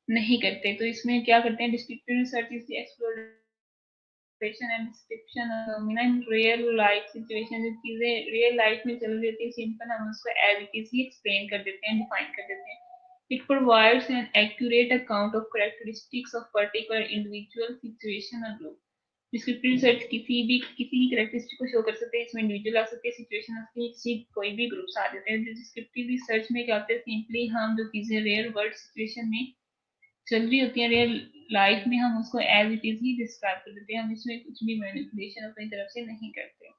नहीं करते। तो इसमें क्या करते हैं, descriptive research is exploration and description of phenomena in real life situation. जो चीजें रियल लाइफ में चल रही होती है सिंपल हम उसको एज इट इज ही एक्सप्लेन कर देते हैं, डिफाइन कर देते हैं। It provides an accurate account of characteristics of particular individual situation or group। Descriptive research किसी की कैरेक्टरिस्टिक को शो कर सकते हैं। इसमें इंडिविजुअल आ सकते हैं, सिचुएशन आ सकती है, किसी कोई भी ग्रुप्स आ जाते हैं। डिस्क्रिप्टिव रिसर्च में क्या होता है, सिंपली हम जो चीजें रियल वर्ल्ड सिचुएशन में चल रही होती है रियल लाइफ में हम उसको एज इट इज ही डिस्क्राइब कर देते हैं। हम इसमें कुछ भी मैनिपुलेशन अपनी तरफ से नहीं करते।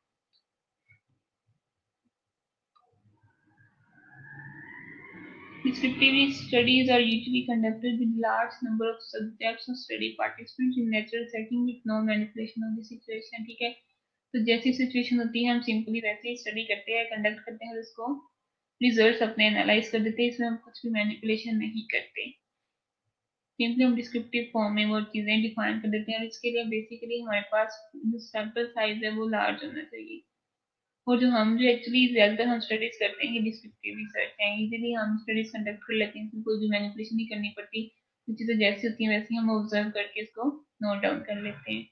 Descriptive studies are usually conducted with large number of subjects or study participants in natural setting with no manipulation of the situation। ठीक है, तो जैसी सिचुएशन होती है हम सिंपली वैसे ही स्टडी करते हैं, कंडक्ट करते हैं और उसको रिजल्ट्स अपने एनालाइज कर देते हैं। इसमें हम कुछ भी मैनिपुलेशन नहीं करते, सिंपली हम डिस्क्रिप्टिव फॉर्म में वो चीजें डिफाइन कर देते हैं। और इसके लिए बेसिकली हमारे पास जो सैंपल साइज है वो लार्ज होना चाहिए। और जो एक्चुअली ज्यादातर हम स्टडीज करते हैं डिस्क्रिप्टिव रिसर्च है, इजीली हम स्टडीज कंडक्ट कर लेते हैं, इसमें कोई भी मैनिपुलेशन नहीं करनी पड़ती। जो चीजें जैसी होती हैं वैसे हम ऑब्जर्व करके इसको नोट डाउन कर लेते हैं।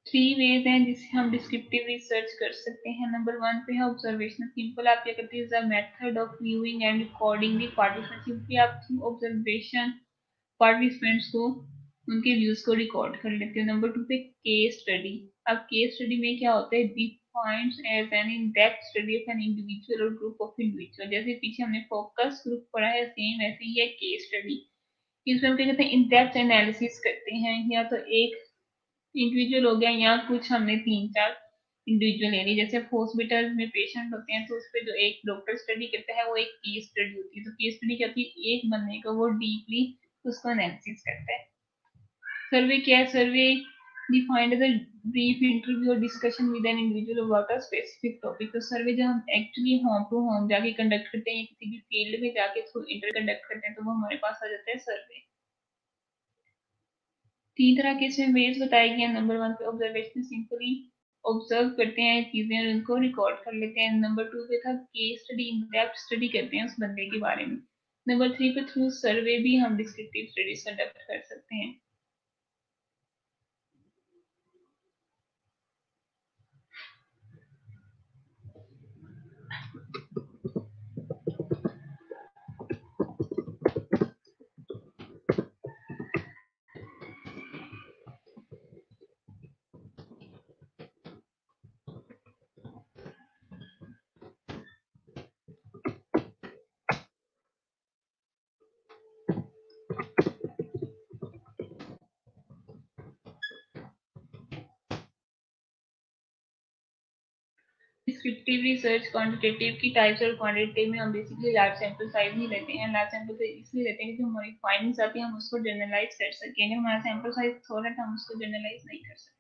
थ्री वेज हैं जिससे हम डिस्क्रिप्टिव रिसर्च कर सकते हैं। नंबर 1 पे है ऑब्जर्वेशन। सिंपल आप क्या करते हैं, method of viewing and recording the participant. Simply आप थ्रू ऑब्जर्वेशन पार्टिसिपेंट्स को उनके व्यूज को रिकॉर्ड कर लेते हैं। नंबर 2 पे केस स्टडी। अब केस स्टडी में क्या होता है, defined as an in depth study of an individual और ग्रुप ऑफ इंडिविजुअल। जैसे पीछे हमने फोकस ग्रुप पढ़ा है सेम वैसे ही है केस स्टडी। इसमें हम क्या कहते हैं, इन डेप्थ एनालिसिस करते हैं। या तो एक इंडिविजुअल हो गया या कुछ हमने 3-4 इंडिविजुअल ले ली। जैसे हॉस्पिटल में पेशेंट होते हैं तो उस पर जो एक डॉक्टर स्टडी करता है वो एक केस स्टडी होती है। तो केस स्टडी क्या होती है, एक बंदे को वो डीपली उसको एनालिसिस करता है। सर्वे क्या है, survey defined as a brief interview और discussion with an individual about a specific topic. तो सर्वे जब हम एक्चुअली होम टू होम जाके कंडक्ट करते हैं या किसी भी फील्ड में जाके थ्रू इंटर कंडक्ट करते हैं तो वो हमारे पास आ जाता है सर्वे। 3 तरह के इसमें वेज बताए गए हैं। नंबर 1 पे ऑब्जर्वेशन, सिंपली ऑब्जर्व करते हैं चीजें और उनको रिकॉर्ड कर लेते हैं। नंबर 2 पे था केस स्टडी, इन डेप्थ स्टडी करते हैं उस बंदे के बारे में। नंबर 3 पे थ्रू सर्वे भी हम डिस्क्रिप्टिव स्टडीज कंडक्ट कर सकते हैं। डिस्क्रिप्टिव रिसर्च क्वांटिटेटिव की टाइप्स और क्वांटिटेटिव में हम बेसिकली लार्ज सैंपल साइज ही लेते हैं। लार्ज सैंपल साइज इसलिए लेते हैं कि हमारी फाइंडिंग्स आती है हम उसको जनरलाइज कर सकें। अगर हमारा सैंपल साइज थोड़ा है तो हम उसको जनरलाइज नहीं कर सकते।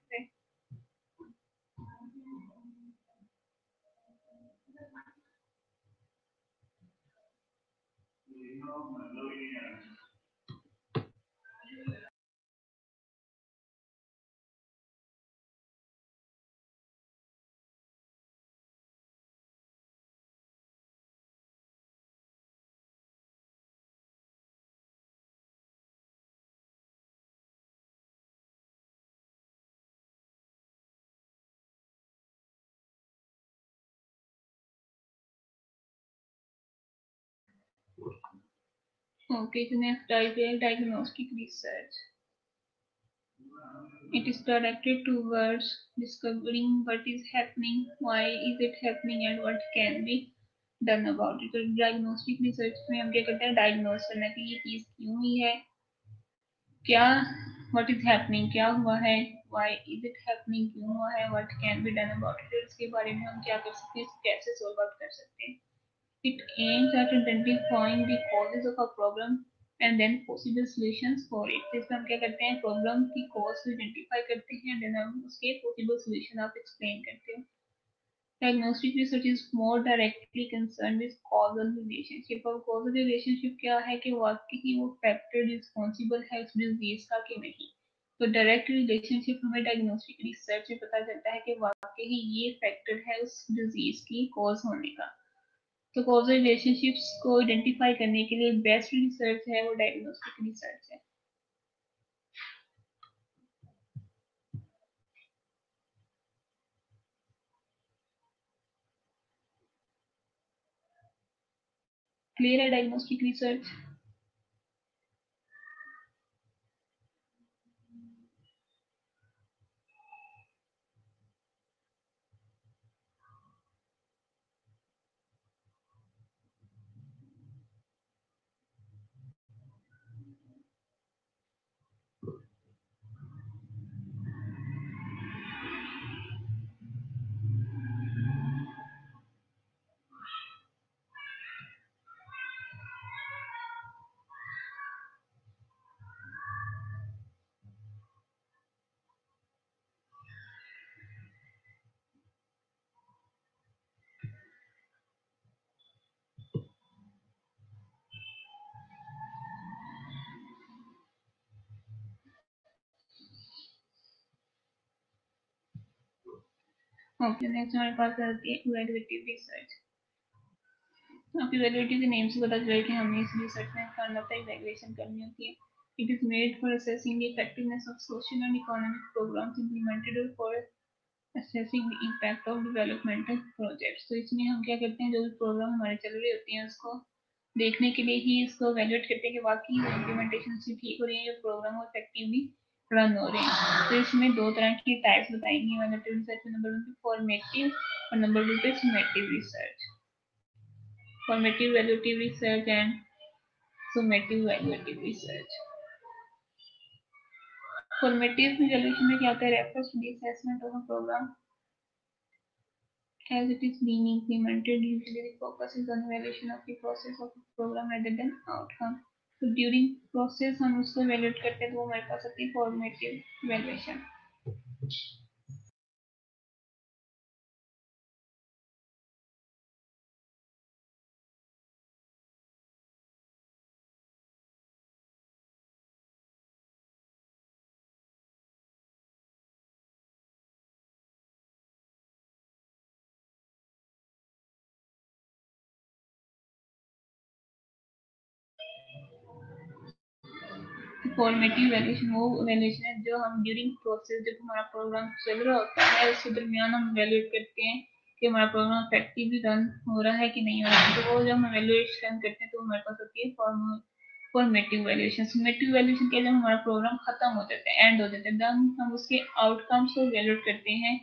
Okay, the next type is diagnostic research. It is directed towards discovering what is happening, why is it happening, and what can be done about it. तो डायग्नोस्टिक रिसर्च में हम क्या करते हैं, डायग्नोस करना कि ये चीज क्यों हुई है, क्या व्हाट इज हैपनिंग, क्या हुआ है, व्हाई इज इट हैपनिंग, क्यों हुआ है, what can be done about it, इसके बारे में हम क्या कर सकते हैं, कैसे सॉल्व आउट कर सकते हैं। It aims at identifying the causes of a problem and then possible solutions for it. इसमें हम क्या करते हैं, प्रॉब्लम की कॉज को आइडेंटिफाई करते हैं, देन हम उसके पॉसिबल सॉल्यूशन आप एक्सप्लेन करते हो। Diagnostic research is more directly concerned with causal relationship। और causal relationship क्या है कि वाकई ही वो फैक्टर रिस्पॉन्सिबल है उस डिजीज का कि नहीं। तो डायरेक्ट रिलेशनशिप हमें डायग्नोस्टिक रिसर्च में पता चलता है कि वाकई ही ये फैक्टर है उस डिजीज की कॉज होने का। तो कॉजल रिलेशनशिप्स को आइडेंटिफाई करने के लिए बेस्ट रिसर्च है वो डायग्नोस्टिक रिसर्च है। क्लियर है डायग्नोस्टिक रिसर्च? ओके, नेक्स्ट हमारे पास आती है इवैल्यूएटिव रिसर्च। आप इवैल्यूएटिव के नेम से पता चला कि हमें इस रिसर्च में करना होता है, इवैल्यूएशन करनी होती है। It is made for assessing the effectiveness of social and economic programs implemented और for assessing the impact of developmental projects. तो इसमें हम क्या करते हैं, जो भी प्रोग्राम हमारे चल रहे होते हैं उसको देखने के लिए ही इसको वैल्यूएट करते हैं कि वाकई वो इम्प्लीमेंटेशन से ठीक हो रही है, जो प्रोग्राम इफेक्टिवली रन हो रहे हैं। तो इसमें दो तरह की टाइप्स बताएंगे इवैल्यूएटिव रिसर्च में। नंबर 1 पे फॉर्मेटिव और नंबर 2 पे summative research. Formative evaluative research and summative evaluative research। Formative evaluation में क्या होता है, refers to the assessment of a program as it is being implemented। Usually the focus is on evaluation of the process of a program rather than outcome। तो during process हम उसको evaluate करते हैं, तो वो हमारे पास आती है formative evaluation। फॉर्मेटिव वैल्यूएशन वो वैल्यूएशन है जो हम ड्यूरिंग प्रोसेस, जब हमारा प्रोग्राम चल रहा होता है उसके दरमियान हम वैल्यूएट करते हैं कि हमारा प्रोग्राम इफेक्टिवली रन हो रहा है कि नहीं हो रहा है। तो वो जब हम वैल्यूएशन करते हैं तो हमारे पास होती है फॉर्मेटिव वैल्यूएशन। समेटिव वैल्यूएशन क्या, जब हमारा प्रोग्राम खत्म हो जाता है, एंड हो जाता है, तब हम उसके आउटकम्स को वैल्यूएट करते हैं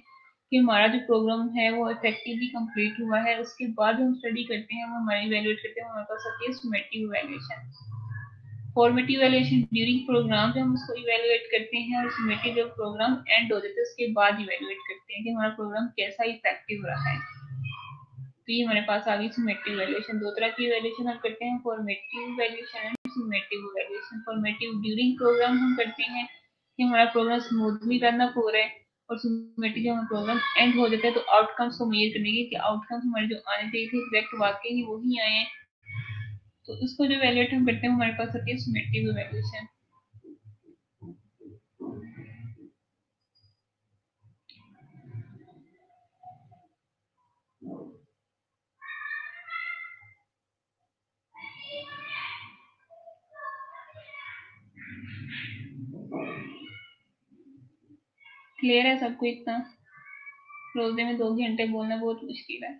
कि हमारा जो प्रोग्राम है वो इफेक्टिवली कंप्लीट हुआ है। उसके बाद हम स्टडी करते हैं, वो हमारी वैल्यूएट करते हैं, हमारे पास होती है summative evaluation. Formative evaluation during programme जब हम उसको इवैल्यूएट करते हैं, और समेटिव जब प्रोग्राम एंड हो जाता है उसके बाद इवैल्यूएट करते हैं कि हमारा प्रोग्राम कैसा इफेक्टिव रहा है। तो ये हमारे पास आ गई समेटिव इवैल्यूएशन। दो तरह की इवैल्यूएशन हम करते हैं, formative evaluation and summative evaluation. Formative during programme हम करते हैं कि हमारा प्रोग्राम स्मूथली रन अप हो रहा है, और समेटिव जब हमारा प्रोग्राम एंड हो जाता है तो आउटकम्स को मेजर करने के कि आउटकम्स हमारे जो आने चाहिए थे एग्जैक्ट वाकई ही वही आए हैं। तो उसको जो वैल्यूएट हम करते हैं हमारे पास होती है समेटिव इवैल्यूएशन। क्लियर है सबको? इतना रोजे में 2 घंटे बोलना बहुत मुश्किल है।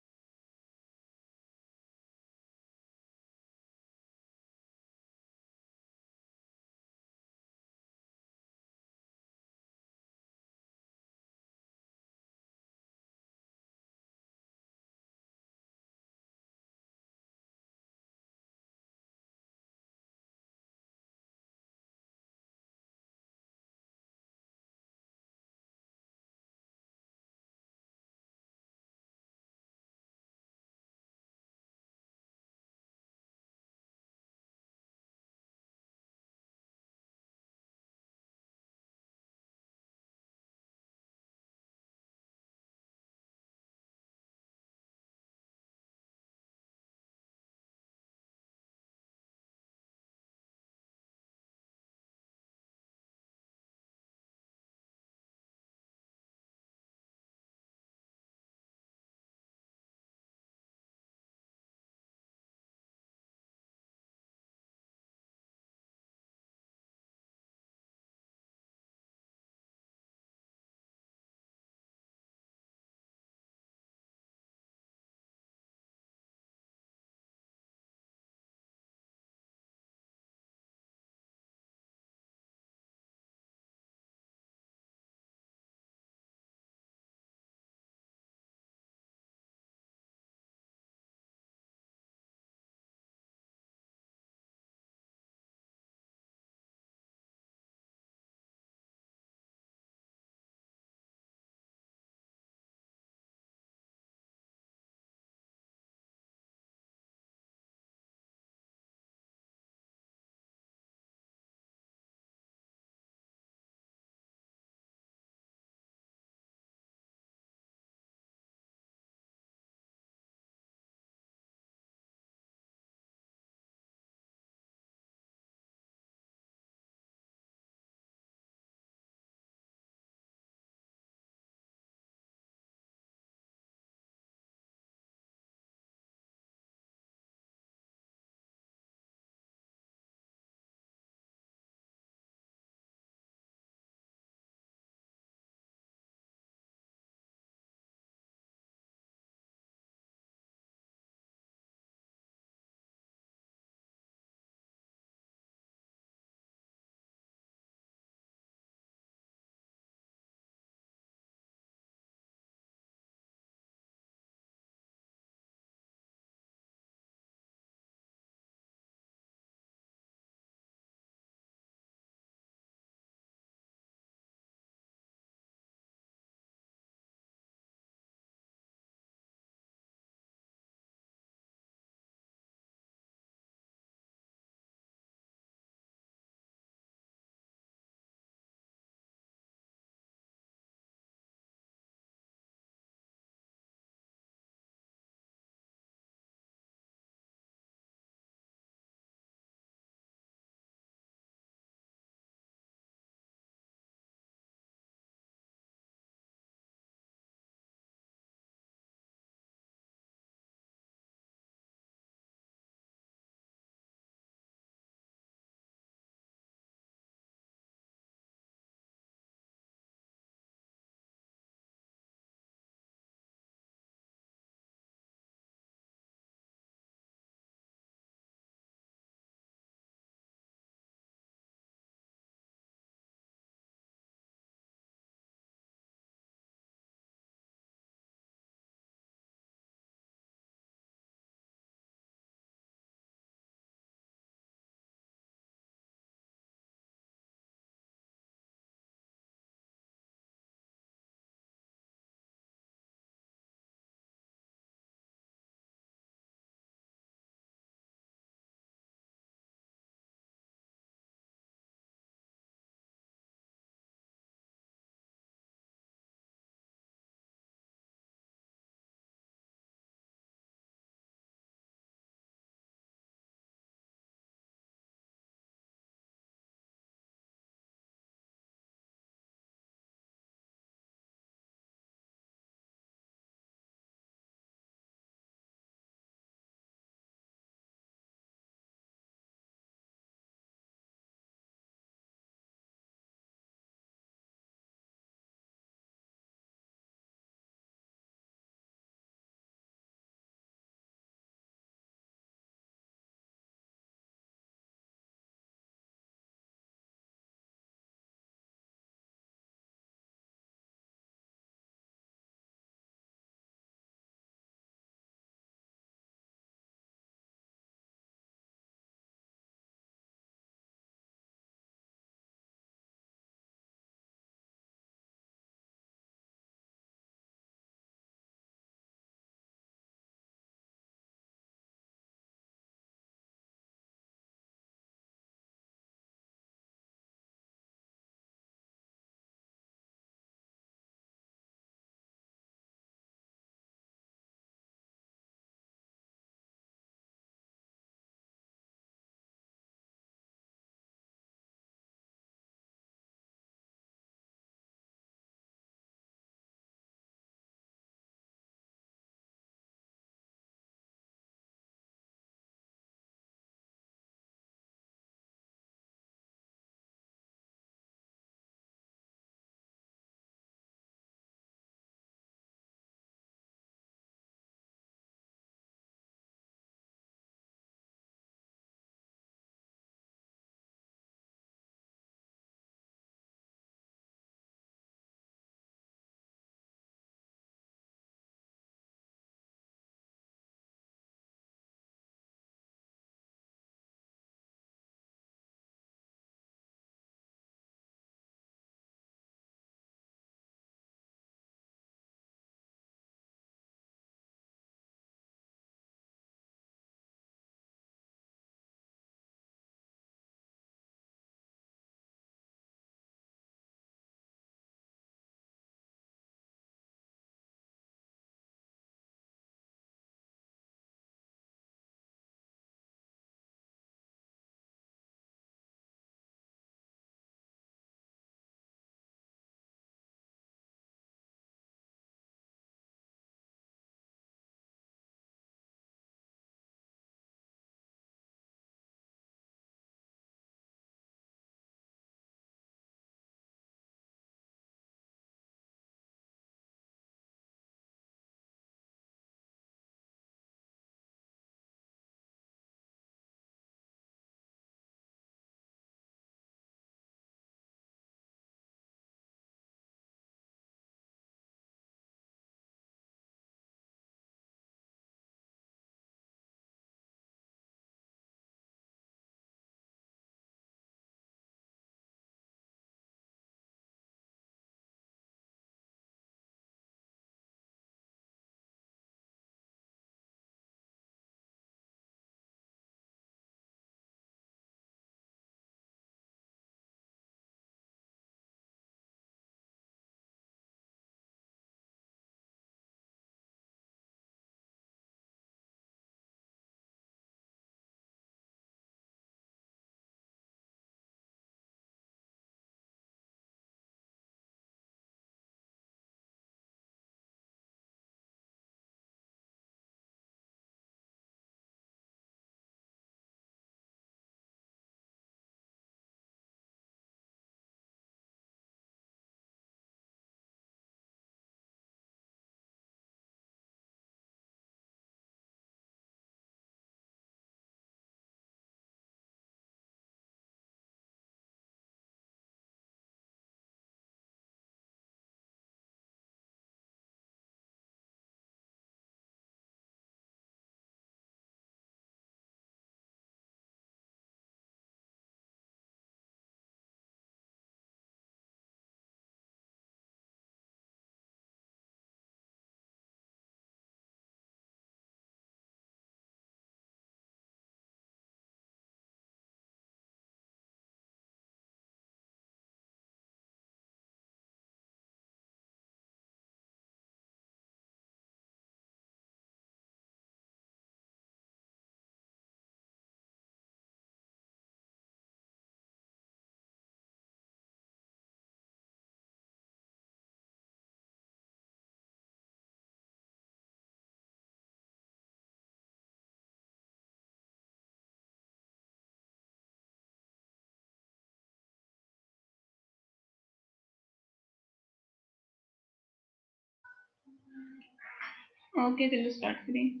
ओके, चलो स्टार्ट करें।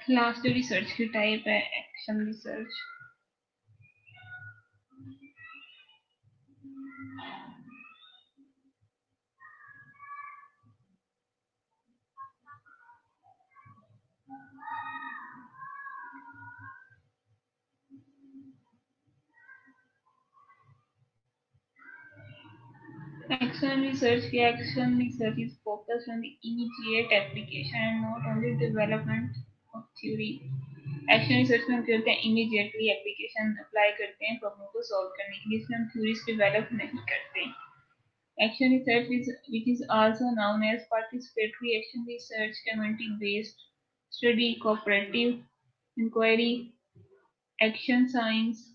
लास्ट रिसर्च की टाइप है action research. Action research is focused on the immediate application and not on the development of theory. Action research में हम करते हैं इमीडिएटली एप्लीकेशन अप्लाई करते हैं प्रॉब्लम को सॉल्व करने के लिए, इसमें हम थ्योरीज डेवलप नहीं करते। Action research is which is also known as participatory action research, community based study, cooperative inquiry, action science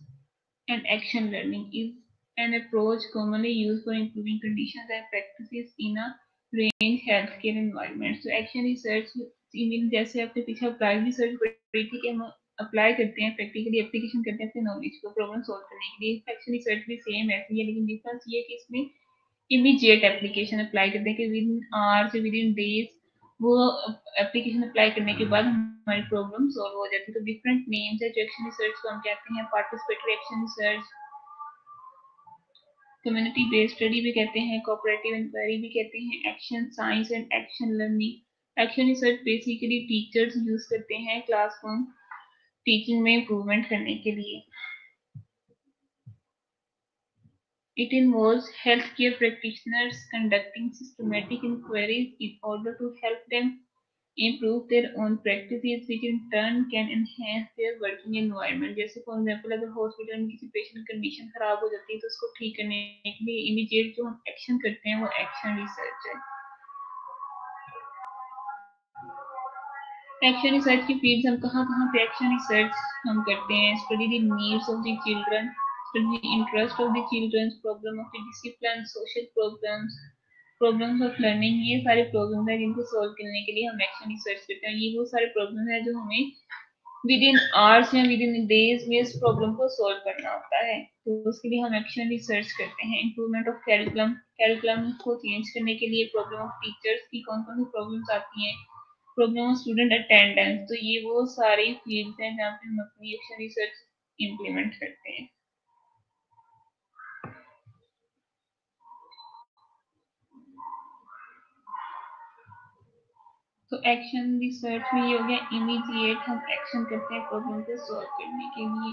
and action learning is an approach commonly used for improving conditions and practices in a range healthcare environment. So action research mean जैसे आपने पीछे applied research पढ़ी थी कि हम apply करते हैं, practically application करते हैं अपने नॉलेज को प्रॉब्लम सॉल्व करने के लिए। एक्शन रिसर्च भी सेम ऐसी है, लेकिन डिफरेंस ये है कि इसमें इमीडिएट एप्लीकेशन अप्लाई करते हैं कि with in hours with in days वो एप्लीकेशन अप्लाई करने के बाद हमारी प्रॉब्लम सॉल्व हो जाती है। तो डिफरेंट नेम्स है जो एक्शन रिसर्च को हम कहते हैं। Participatory action research, community based study भी कहते हैं, कोऑपरेटिव इंक्वायरी भी कहते हैं, action science and action learning. Action research basically teachers use करते हैं क्लासरूम टीचिंग में इम्प्रूवमेंट करने के लिए। It involves healthcare practitioners conducting systematic inquiries in order to help them improve their own practices, which in turn can enhance their working environment. जैसे for example अगर hospital में किसी पेशेंट कंडीशन खराब हो जाती है तो उसको ठीक करने के लिए इमीडिएट जो हम एक्शन करते हैं वो एक्शन रिसर्च है। एक्शन रिसर्च की फील्ड हम कहाँ पे एक्शन रिसर्च हम करते हैं? Study the needs of the children, study the interest of the children, problem of the discipline, social problems, problems of learning. ये सारे प्रॉब्लम है जिनको सॉल्व करने के लिए हम एक्शन रिसर्च करते हैं। ये वो सारे प्रॉब्लम है जो हमें विद इन आवर्स या विद इन डेज में इस प्रॉब्लम को सॉल्व करना होता है, तो उसके लिए हम एक्शन रिसर्च करते हैं। इंप्रूवमेंट ऑफ कैरिकुलम, कैरिकुलम को चेंज करने के लिए, प्रॉब्लम ऑफ टीचर्स की कौन कौन सी प्रॉब्लम्स आती हैं, प्रॉब्लम ऑफ स्टूडेंट अटेंडेंस। तो ये वो सारी फील्ड्स हैं जहाँ पे हम अपनी एक्शन रिसर्च इम्प्लीमेंट करते हैं। तो एक्शन रिसर्च में ये हो गया इमीडिएट हम एक्शन करते हैं प्रॉब्लम को सॉल्व करने के लिए।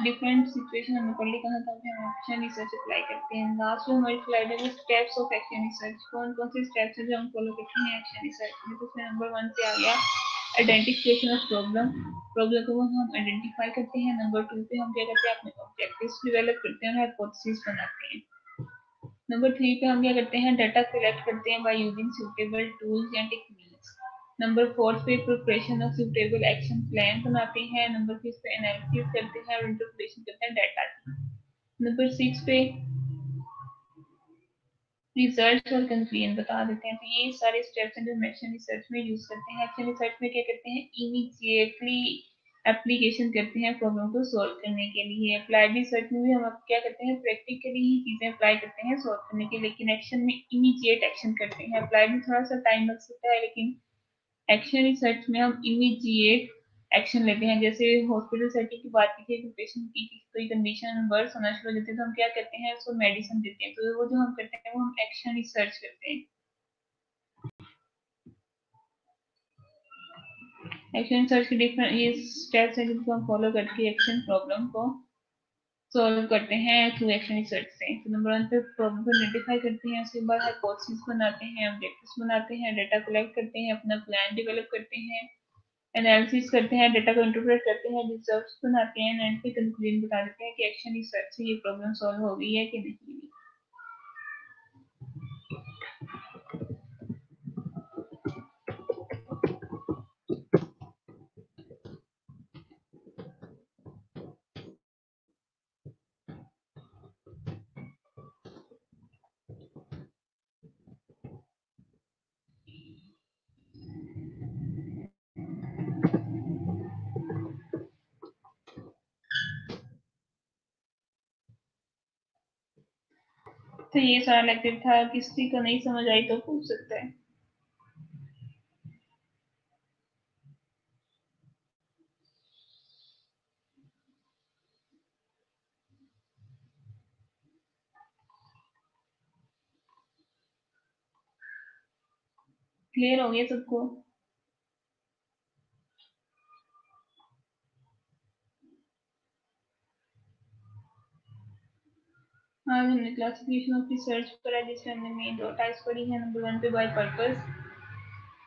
डिफरेंट सिचुएशन हमने पढ़ ली कहाँ पे हम एक्शन रिसर्च अप्लाई करते हैं। लास्ट में हमारी स्लाइड है स्टेप्स ऑफ एक्शन रिसर्च, कौन कौन से स्टेप्स हैं जो हम फॉलो करते हैं एक्शन रिसर्च में। तो उसमें नंबर 1 पे आ गया आइडेंटिफिकेशन ऑफ प्रॉब्लम, प्रॉब्लम को हम आइडेंटिफाई करते हैं। नंबर 2 पे हम क्या करते हैं अपने ऑब्जेक्टिव्स डेवलप करते हैं और हाइपोथेसिस बनाते हैं। नंबर 3 पे हम क्या करते हैं डाटा कलेक्ट करते हैं by using suitable tools and techniques. Number 4 पे preparation of suitable action plan बनाते हैं। नंबर 5 पे एनालिसिस करते हैं और इंटरप्रिटेशन करते हैं डाटा की। नंबर 6 पे रिजल्ट और कंक्लूजन बता देते हैं। तो ये सारे स्टेप्स हैं जो हम एक्शन रिसर्च में यूज करते हैं। एक्शन रिसर्च में क्या करते हैं इमीडिएटली एप्लीकेशन करते हैं प्रॉब्लम को सॉल्व करने के लिए। अप्लाइड रिसर्च में भी हम क्या करते हैं प्रैक्टिकली ही चीजें अप्लाई करते हैं सॉल्व करने के लिए, लेकिन एक्शन में इमीडिएट एक्शन करते हैं। अप्लाइड में थोड़ा सा टाइम लग सकता है, लेकिन एक्शन रिसर्च में हम इमीडिएट एक्शन लेते हैं। जैसे हॉस्पिटल सेटिंग की बात की थी, पेशेंट की कोई कंडीशन वर्स होना शुरू हो जाती है तो हम क्या करते हैं उसको मेडिसिन देते हैं। तो वो जो हम करते हैं वो हम एक्शन रिसर्च करते हैं। एक्शन रिसर्च के डिफरेंट ये स्टेप्स हैं जिनको हम फॉलो करके एक्शन प्रॉब्लम को सॉल्व करते हैं थ्रू एक्शन रिसर्च से। तो नंबर 1 पे प्रॉब्लम को आइडेंटिफाई करते हैं, उसके बाद हाइपोथेसिस बनाते हैं, ऑब्जेक्टिव्स बनाते हैं, डाटा कलेक्ट करते हैं, अपना प्लान डेवलप करते हैं, एनालिसिस करते हैं, डाटा को इंटरप्रेट करते हैं, रिजल्ट्स बनाते हैं, एंड पे कंक्लूजन बता देते हैं कि एक्शन रिसर्च से ये प्रॉब्लम सॉल्व हो गई है कि नहीं हुई। तो ये सारा लेक्चर था, किसी को नहीं समझ आई तो पूछ सकता है। क्लियर हो गया सबको? आज हमने क्लासिफिकेशन ऑफ रिसर्च पढ़ा, जिसमें हमने मेन दो टाइप्स पढ़ी है। नंबर 1 पे बाय पर्पस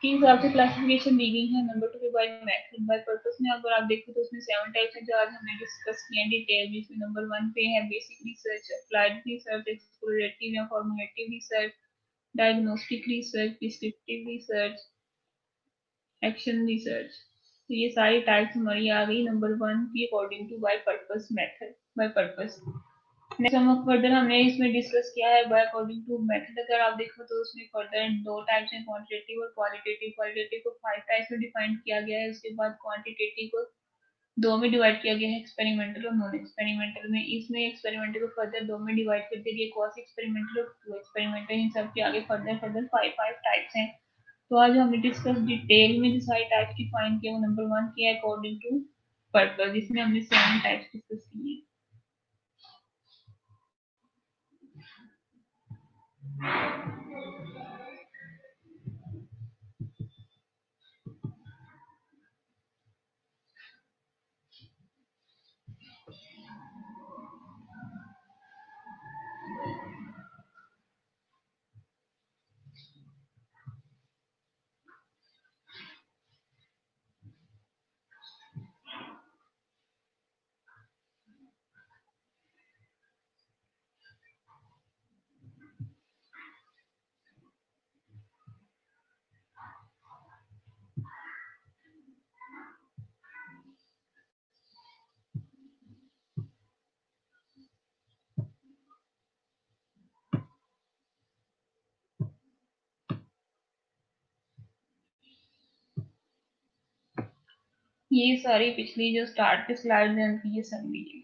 के हिसाब से क्लासिफिकेशन दी गई है। नंबर 2 पे बाय मेथड। बाय पर्पस में अगर आप देखो तो उसमें 7 टाइप्स हैं जो आज हमने डिस्कस किए हैं डिटेल में। इसमें नंबर 1 पे है basic research, applied research, explorative या formulative research, diagnostic research, descriptive research, action research. तो ये सारी टाइप्स हमारी आ गई नंबर 1 की according to by purpose method, by purpose. Next हम फर्दर हमने इसमें डिस्कस किया है बाय अकॉर्डिंग टू मेथड। अगर आप देखो तो उसमें फर्दर दो टाइप्स हैं, क्वांटिटेटिव और क्वालिटेटिव। क्वालिटेटिव को 5 टाइप्स में डिफाइन किया गया है। उसके बाद क्वांटिटेटिव को दो में डिवाइड किया गया है, एक्सपेरिमेंटल और नॉन एक्सपेरिमेंटल में। इसमें एक्सपेरिमेंटल को फर्दर दो में डिवाइड कर दिया गया, क्वासी एक्सपेरिमेंटल और ट्रू एक्सपेरिमेंटल। इन सब के आगे फर्दर फर्दर 5 टाइप्स हैं। तो आज हमने डिस्कस डिटेल में जो सारी टाइप्स डिफाइन किए वो नंबर 1 किया है अकॉर्डिंग टू पर्पस, जिसमें हमने 7 टाइप्स डिस्कस किए हैं। ये सारी पिछली जो स्टार्ट की स्लाइड्स हैं उनकी ये समरी है।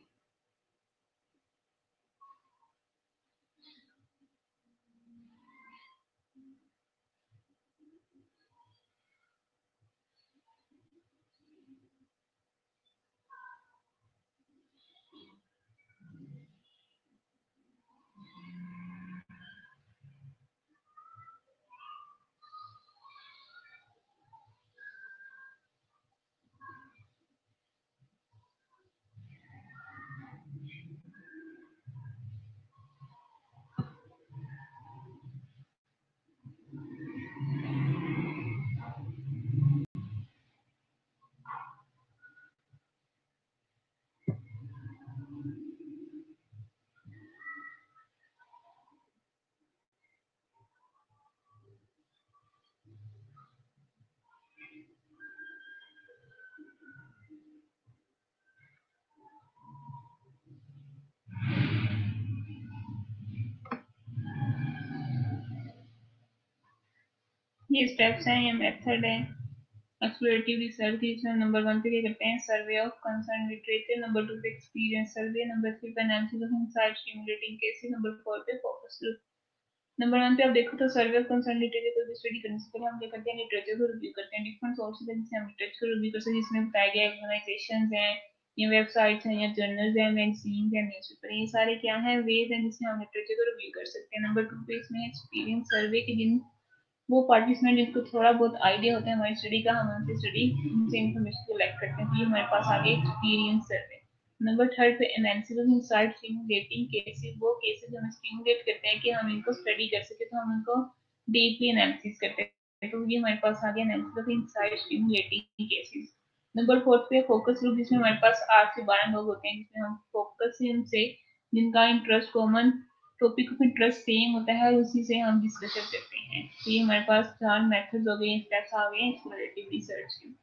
ये स्टेप्स हैं, ये मेथड है। एक्सप्लोरेटिव रिसर्च इसमें नंबर 1 पे क्या करते हैं, survey of concern literature. Number 2 पे एक्सपीरियंस सर्वे। नंबर 3 पे analysis of insight stimulating cases. Number 4 पे फोकस ग्रुप। नंबर 1 पे आप देखो तो सर्वे ऑफ कंसर्न लिटरेचर को स्टडी करने से पहले हम क्या करते हैं, लिटरेचर को रिव्यू करते हैं। डिफरेंट सोर्सेज हैं जिससे हम लिटरेचर को रिव्यू कर सकते हैं, जिसमें बताया गया ऑर्गेनाइजेशंस हैं या वेबसाइट्स हैं या जर्नल्स हैं, मैगजीन्स हैं, न्यूज़पेपर। ये सारे क्या हैं, वेज हैं जिससे हम लिटरेचर को रिव्यू कर सकते हैं। नंबर 2 पे इसमें एक्सपीरियंस सर्वे के जिन वो पार्टिसिपेंट जिनको थोड़ा बहुत आइडिया होता है हमारी स्टडी का, हम उनसे इन्फॉर्मेशन कलेक्ट करते हैं। तो ये हमारे पास आगे एक्सपीरियंस सर्वे। नंबर 3 पे analysis of insight stimulating cases. वो केसेस हमें स्टिमुलेट करते हैं कि हम इनको स्टडी कर सके, तो हम उनको डीपली एनालिसिस करते हैं। तो ये हमारे पास आ गया analysis of insight stimulating cases. Number 4 पे फोकस ग्रुप, जिसमें हमारे पास 8 से 12 लोग होते हैं, जिसमें हम फोकस से उनसे जिनका interest common topic of interest same होता है, उसी से हम डिस्कशन करते हैं। तो ये हमारे पास 4 मेथड्स हो गए, स्टेप्स आ गए एक्सप्लोरेटिव रिसर्च के।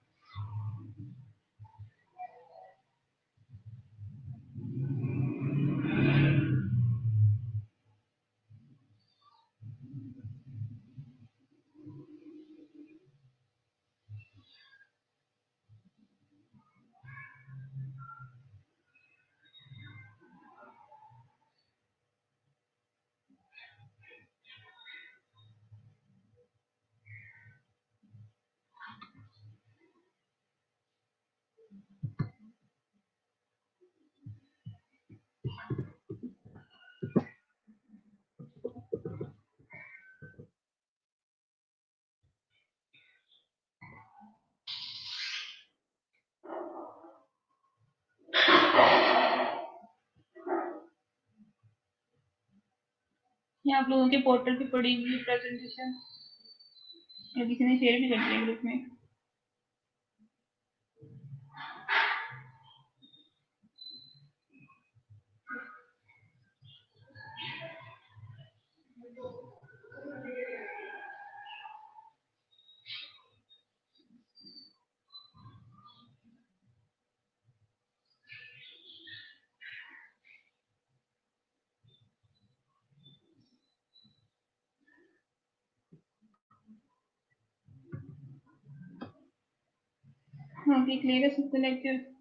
ये आप लोगों के पोर्टल पे पड़ी हुई प्रेजेंटेशन, या किसी ने शेयर भी कर दिया ग्रुप में। हाँ, क्लियर है सबका लेक्चर।